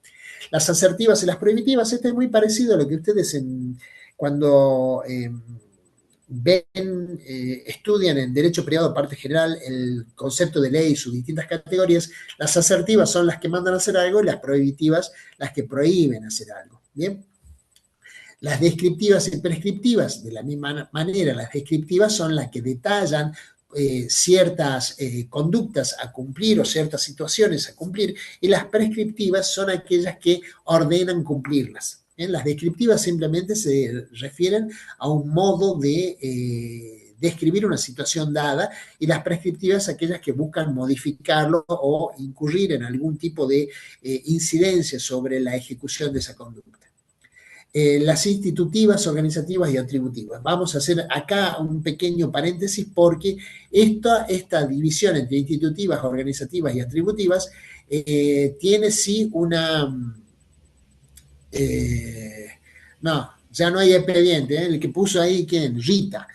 Speaker 1: Las asertivas y las prohibitivas, esto es muy parecido a lo que ustedes cuando estudian en Derecho Privado Parte General el concepto de ley y sus distintas categorías. Las asertivas son las que mandan a hacer algo y las prohibitivas las que prohíben hacer algo. Bien. Las descriptivas y prescriptivas, de la misma manera, las descriptivas son las que detallan ciertas conductas a cumplir o ciertas situaciones a cumplir, y las prescriptivas son aquellas que ordenan cumplirlas. Las descriptivas simplemente se refieren a un modo de describir una situación dada, y las prescriptivas aquellas que buscan modificarlo o incurrir en algún tipo de incidencia sobre la ejecución de esa conducta. Las institutivas, organizativas y atributivas. Vamos a hacer acá un pequeño paréntesis porque esta división entre institutivas, organizativas y atributivas tiene sí una... no, ya no hay expediente, el que puso ahí, ¿quién? Rita.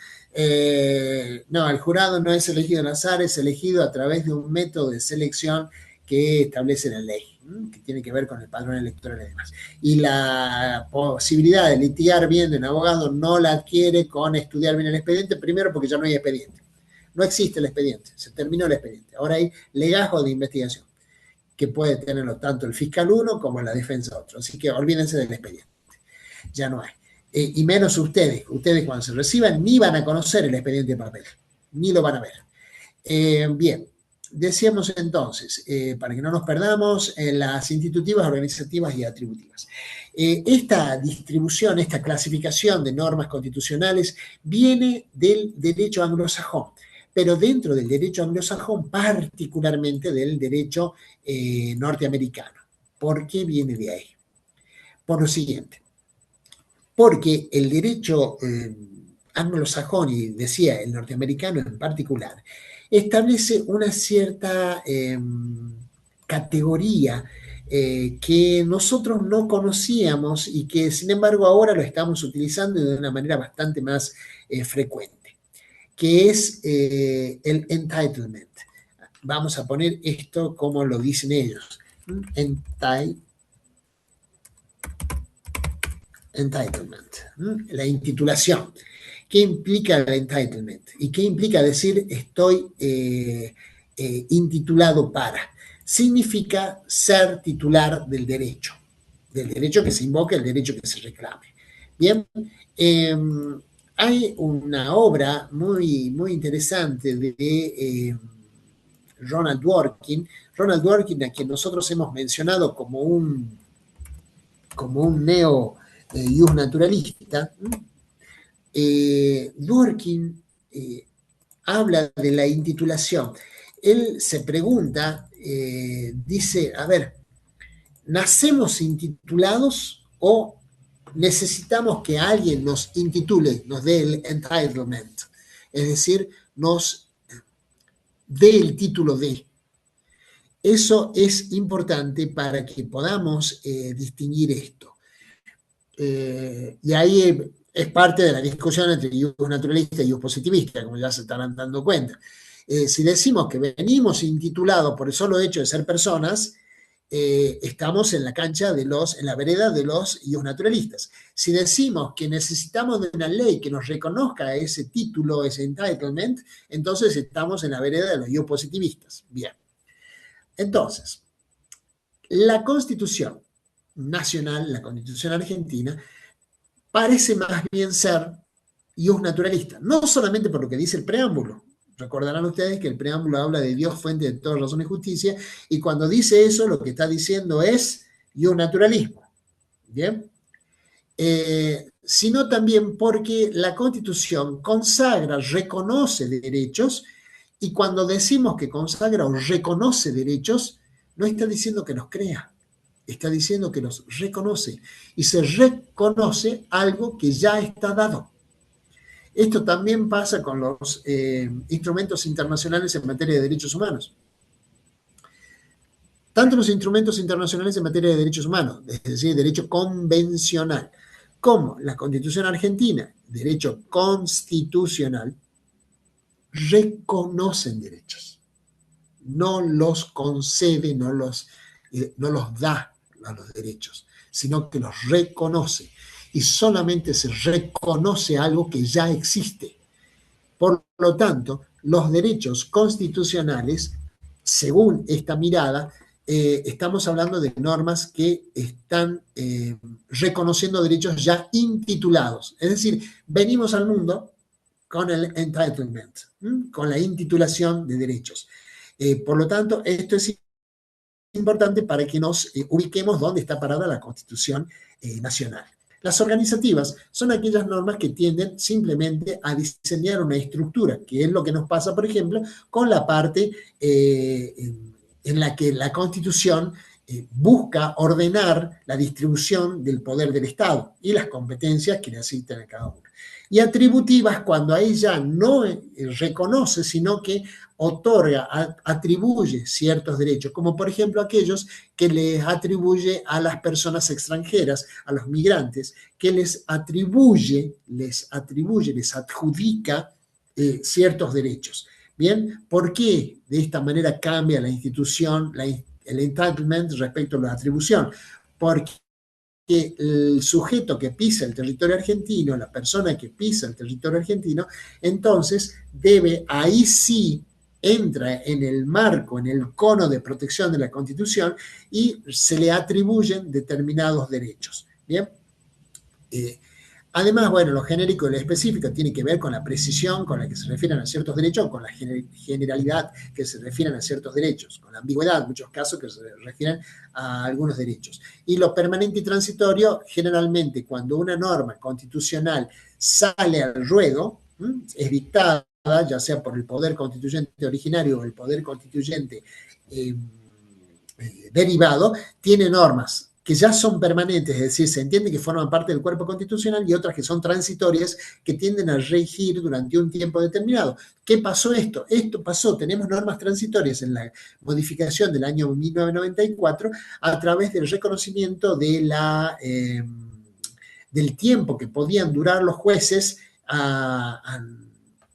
Speaker 1: No, el jurado no es elegido al azar, es elegido a través de un método de selección que establece la ley, que tiene que ver con el padrón electoral y demás. Y la posibilidad de litigar bien de un abogado no la adquiere con estudiar bien el expediente, primero porque ya no hay expediente. No existe el expediente, se terminó el expediente. Ahora hay legajo de investigación, que puede tenerlo tanto el fiscal uno como la defensa otro. Así que olvídense del expediente, ya no hay. Y menos ustedes cuando se reciban ni van a conocer el expediente de papel, ni lo van a ver. Bien, decíamos entonces, para que no nos perdamos, las institutivas, organizativas y atributivas. Esta distribución, esta clasificación de normas constitucionales viene del derecho anglosajón, pero dentro del derecho anglosajón, particularmente del derecho norteamericano. ¿Por qué viene de ahí? Por lo siguiente, porque el derecho anglosajón, y decía el norteamericano en particular, establece una cierta categoría que nosotros no conocíamos y que sin embargo ahora lo estamos utilizando de una manera bastante más frecuente, que es el entitlement. Vamos a poner esto como lo dicen ellos. Entitlement, la intitulación. ¿Qué implica el entitlement? ¿Y qué implica decir estoy intitulado para? Significa ser titular del derecho que se invoca, el derecho que se reclame. Bien, hay una obra muy, muy interesante de Ronald Dworkin, a quien nosotros hemos mencionado como un neo ius naturalista. Dworkin habla de la intitulación. Él se pregunta, dice, a ver, ¿nacemos intitulados o necesitamos que alguien nos intitule, nos dé el entitlement? Es decir, nos dé el título de. Eso es importante para que podamos distinguir esto. Y ahí es parte de la discusión entre ius naturalista y ius positivista, como ya se estarán dando cuenta. Si decimos que venimos intitulados por el solo hecho de ser personas, estamos en la cancha en la vereda de los ius naturalistas. Si decimos que necesitamos de una ley que nos reconozca ese título, ese entitlement, entonces estamos en la vereda de los ius positivistas. Bien. Entonces, la Constitución nacional, la Constitución argentina, parece más bien ser ius naturalista, no solamente por lo que dice el preámbulo. Recordarán ustedes que el preámbulo habla de Dios, fuente de toda razón y justicia, y cuando dice eso, lo que está diciendo es ius naturalismo. Bien. Sino también porque la Constitución consagra, reconoce derechos, y cuando decimos que consagra o reconoce derechos, no está diciendo que los crea, está diciendo que los reconoce, y se reconoce algo que ya está dado. Esto también pasa con los instrumentos internacionales en materia de derechos humanos. Tanto los instrumentos internacionales en materia de derechos humanos, es decir, derecho convencional, como la Constitución argentina, derecho constitucional, reconocen derechos. No los concede, no los da a los derechos, sino que los reconoce. Y solamente se reconoce algo que ya existe. Por lo tanto, los derechos constitucionales, según esta mirada, estamos hablando de normas que están reconociendo derechos ya intitulados. Es decir, venimos al mundo con el entitlement, con la intitulación de derechos. Por lo tanto, esto es importante para que nos ubiquemos dónde está parada la Constitución nacional. Las organizativas son aquellas normas que tienden simplemente a diseñar una estructura, que es lo que nos pasa, por ejemplo, con la parte en la que la Constitución busca ordenar la distribución del poder del Estado y las competencias que le asignan a cada uno. Y atributivas cuando ahí ya no reconoce, sino que otorga, atribuye ciertos derechos, como por ejemplo aquellos que les atribuye a las personas extranjeras, a los migrantes, que les adjudica ciertos derechos. Bien, ¿por qué de esta manera cambia la institución, el entitlement respecto a la atribución, porque el sujeto que pisa el territorio argentino, la persona que pisa el territorio argentino, entonces debe, ahí sí entra en el marco, en el cono de protección de la Constitución y se le atribuyen determinados derechos. Bien. Además, bueno, lo genérico y lo específico tiene que ver con la precisión con la que se refieren a ciertos derechos, o con la generalidad que se refieren a ciertos derechos, con la ambigüedad en muchos casos que se refieren a algunos derechos. Y lo permanente y transitorio, generalmente cuando una norma constitucional sale al ruedo, es dictada ya sea por el poder constituyente originario o el poder constituyente derivado, tiene normas que ya son permanentes, es decir, se entiende que forman parte del cuerpo constitucional, y otras que son transitorias, que tienden a regir durante un tiempo determinado. ¿Qué pasó esto? Esto pasó, tenemos normas transitorias en la modificación del año 1994 a través del reconocimiento de del tiempo que podían durar los jueces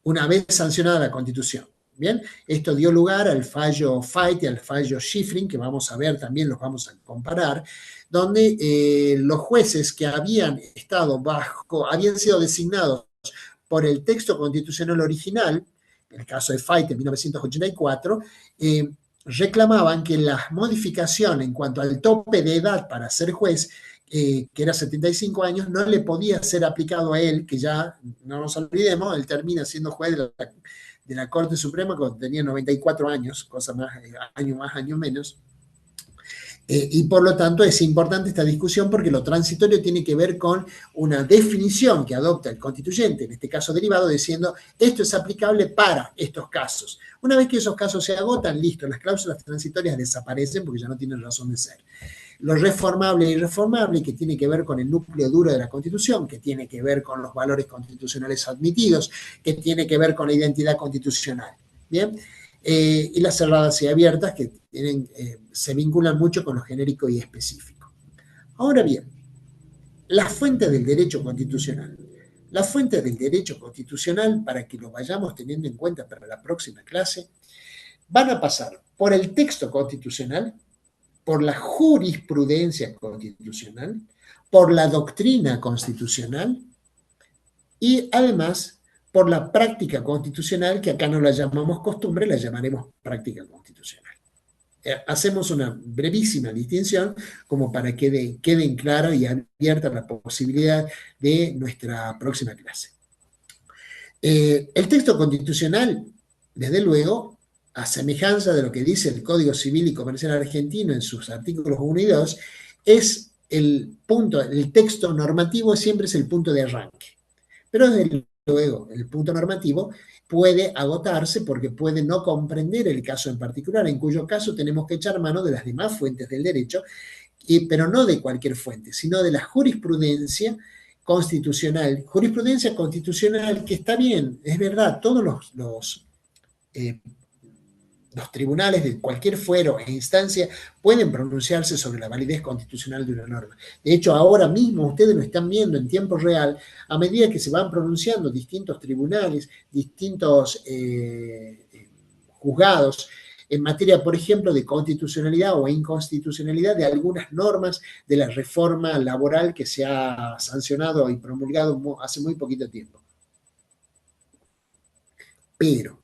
Speaker 1: una vez sancionada la Constitución. Bien, esto dio lugar al fallo Fait y al fallo Schifrin, que vamos a ver también, los vamos a comparar, donde los jueces que habían sido designados por el texto constitucional original, en el caso de Fait en 1984, reclamaban que la modificación en cuanto al tope de edad para ser juez, que era 75 años, no le podía ser aplicado a él, que ya, no nos olvidemos, él termina siendo juez de la Corte Suprema cuando tenía 94 años, cosa más, año menos. Y por lo tanto es importante esta discusión, porque lo transitorio tiene que ver con una definición que adopta el constituyente, en este caso derivado, diciendo esto es aplicable para estos casos. Una vez que esos casos se agotan, listo, las cláusulas transitorias desaparecen porque ya no tienen razón de ser. Lo reformable e irreformable, que tiene que ver con el núcleo duro de la Constitución, que tiene que ver con los valores constitucionales admitidos, que tiene que ver con la identidad constitucional. Bien. Y las cerradas y abiertas, que se vinculan mucho con lo genérico y específico. Ahora bien, las fuentes del derecho constitucional. Las fuentes del derecho constitucional, para que lo vayamos teniendo en cuenta para la próxima clase, van a pasar por el texto constitucional, por la jurisprudencia constitucional, por la doctrina constitucional y además por la práctica constitucional, que acá no la llamamos costumbre, la llamaremos práctica constitucional. Hacemos una brevísima distinción como para que queden clara y abierta la posibilidad de nuestra próxima clase. El texto constitucional, desde luego, a semejanza de lo que dice el Código Civil y Comercial argentino en sus artículos 1 y 2, es el texto normativo siempre es el punto de arranque. Pero desde luego, el punto normativo puede agotarse porque puede no comprender el caso en particular, en cuyo caso tenemos que echar mano de las demás fuentes del derecho, pero no de cualquier fuente, sino de la jurisprudencia constitucional. Jurisprudencia constitucional que está bien, es verdad, todos los tribunales de cualquier fuero e instancia pueden pronunciarse sobre la validez constitucional de una norma. De hecho, ahora mismo ustedes lo están viendo en tiempo real, a medida que se van pronunciando distintos tribunales, distintos juzgados, en materia, por ejemplo, de constitucionalidad o inconstitucionalidad de algunas normas de la reforma laboral que se ha sancionado y promulgado hace muy poquito tiempo. Pero,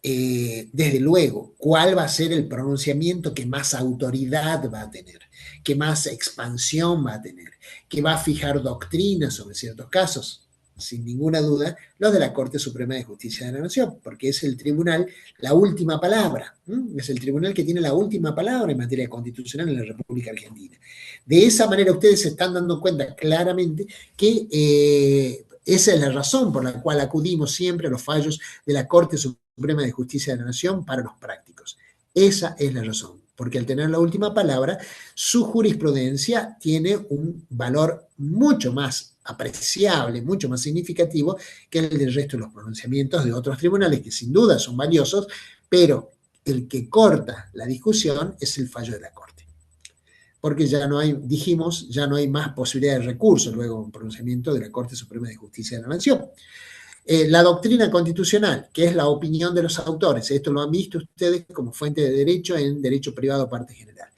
Speaker 1: desde luego, ¿cuál va a ser el pronunciamiento que más autoridad va a tener, que más expansión va a tener, que va a fijar doctrinas sobre ciertos casos? Sin ninguna duda, los de la Corte Suprema de Justicia de la Nación, porque es el tribunal, la última palabra, es el tribunal que tiene la última palabra en materia constitucional en la República Argentina. De esa manera ustedes se están dando cuenta claramente que esa es la razón por la cual acudimos siempre a los fallos de la Corte Suprema de Justicia de la Nación para los prácticos. Esa es la razón, porque al tener la última palabra, su jurisprudencia tiene un valor mucho más apreciable, mucho más significativo que el del resto de los pronunciamientos de otros tribunales, que sin duda son valiosos, pero el que corta la discusión es el fallo de la Corte. Porque ya no hay, ya no hay más posibilidad de recurso luego un pronunciamiento de la Corte Suprema de Justicia de la Nación. La doctrina constitucional, que es la opinión de los autores, esto lo han visto ustedes como fuente de derecho en derecho privado parte general.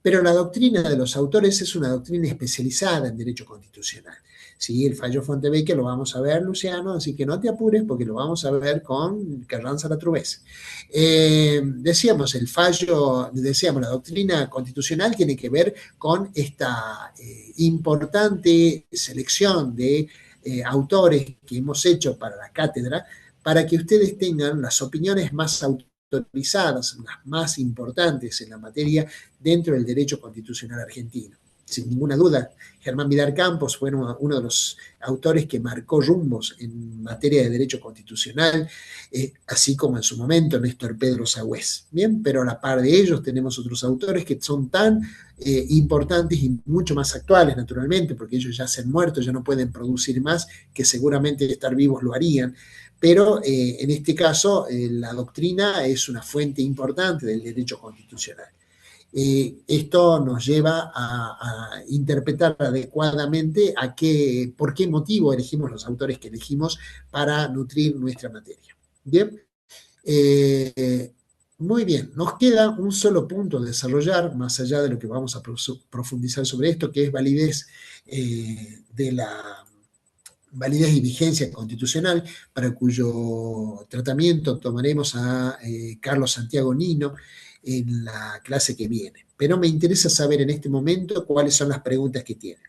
Speaker 1: Pero la doctrina de los autores es una doctrina especializada en derecho constitucional. Sí, el fallo Fontevecchia lo vamos a ver, Luciano, así que no te apures porque lo vamos a ver con Carranza Latrubés. Decíamos, la doctrina constitucional tiene que ver con esta importante selección de autores que hemos hecho para la cátedra, para que ustedes tengan las opiniones más autorizadas, las más importantes en la materia dentro del derecho constitucional argentino. Sin ninguna duda, Germán Vidal Campos fue uno de los autores que marcó rumbos en materia de derecho constitucional, así como en su momento Néstor Pedro Sagüez. Bien, pero a la par de ellos tenemos otros autores que son tan importantes y mucho más actuales, naturalmente, porque ellos ya se han muerto, ya no pueden producir más, que seguramente estar vivos lo harían. Pero en este caso, la doctrina es una fuente importante del derecho constitucional. Esto nos lleva a interpretar adecuadamente por qué motivo elegimos los autores que elegimos para nutrir nuestra materia. Bien, muy bien, nos queda un solo punto a desarrollar, más allá de lo que vamos a profundizar sobre esto, que es validez de la validez y vigencia constitucional, para cuyo tratamiento tomaremos a Carlos Santiago Nino en la clase que viene. Pero me interesa saber en este momento cuáles son las preguntas que tienen.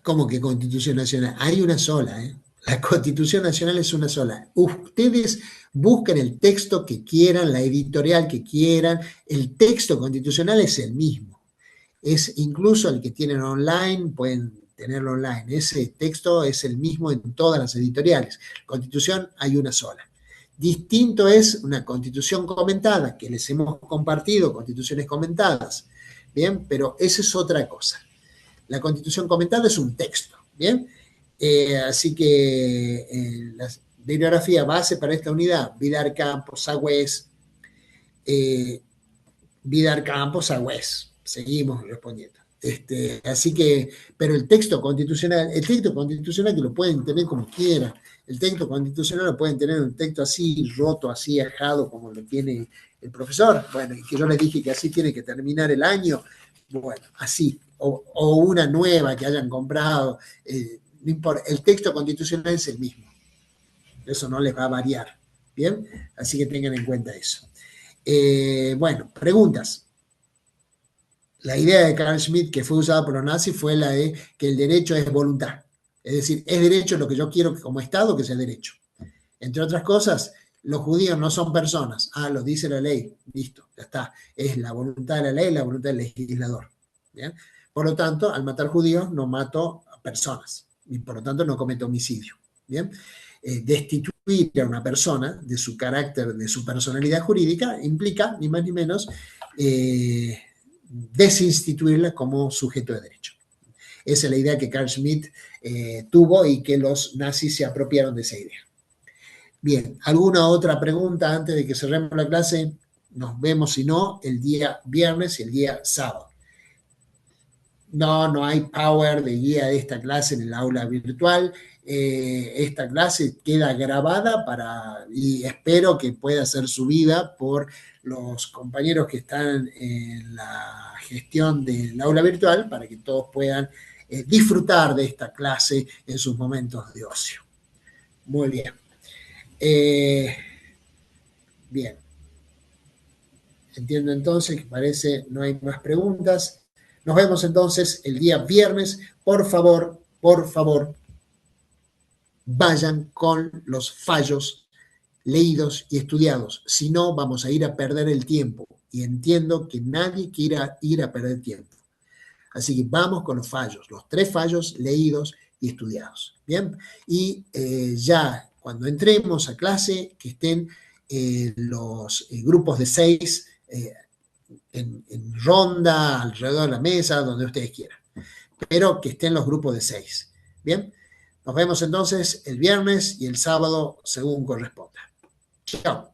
Speaker 1: ¿Cómo que Constitución Nacional? Hay una sola, ¿eh? La Constitución Nacional es una sola. Ustedes buscan el texto que quieran, la editorial que quieran, el texto constitucional es el mismo. Es incluso el que tienen online, pueden tenerlo online. Ese texto es el mismo en todas las editoriales. Constitución hay una sola. Distinto es una constitución comentada, que les hemos compartido, constituciones comentadas, ¿bien? Pero esa es otra cosa. La constitución comentada es un texto, ¿bien? Así que la bibliografía base para esta unidad, Vidal Campos, Sagüez, Vidal Campos, Sagüez. Seguimos respondiendo. Así que, pero el texto constitucional que lo pueden tener como quieran, el texto constitucional lo pueden tener un texto así, roto, así, ajado, como lo tiene el profesor, bueno, y que yo les dije que así tiene que terminar el año, bueno, así, o una nueva que hayan comprado, no importa, el texto constitucional es el mismo, eso no les va a variar, ¿bien? Así que tengan en cuenta eso. Bueno, preguntas. La idea de Carl Schmitt que fue usada por los nazis fue la de que el derecho es voluntad. Es decir, es derecho lo que yo quiero como Estado que sea derecho. Entre otras cosas, los judíos no son personas. Lo dice la ley. Listo, ya está. Es la voluntad de la ley, la voluntad del legislador. ¿Bien? Por lo tanto, al matar judíos no mato a personas. Y por lo tanto no cometo homicidio. ¿Bien? Destituir a una persona de su carácter, de su personalidad jurídica, implica, ni más ni menos, desinstituirla como sujeto de derecho. Esa es la idea que Carl Schmitt tuvo y que los nazis se apropiaron de esa idea. Bien, ¿alguna otra pregunta antes de que cerremos la clase? Nos vemos, si no, el día viernes y el día sábado. No hay power de guía de esta clase en el aula virtual. Esta clase queda grabada y espero que pueda ser subida por los compañeros que están en la gestión del aula virtual para que todos puedan disfrutar de esta clase en sus momentos de ocio. Muy bien. Bien. Entiendo entonces que parece no hay más preguntas. Nos vemos entonces el día viernes. Por favor, vayan con los fallos leídos y estudiados. Si no, vamos a ir a perder el tiempo. Y entiendo que nadie quiera ir a perder tiempo. Así que vamos con los fallos, los 3 fallos leídos y estudiados. Bien, y ya cuando entremos a clase, que estén los grupos de 6 en ronda, alrededor de la mesa, donde ustedes quieran. Pero que estén los grupos de 6. Bien, nos vemos entonces el viernes y el sábado según corresponda. Chao.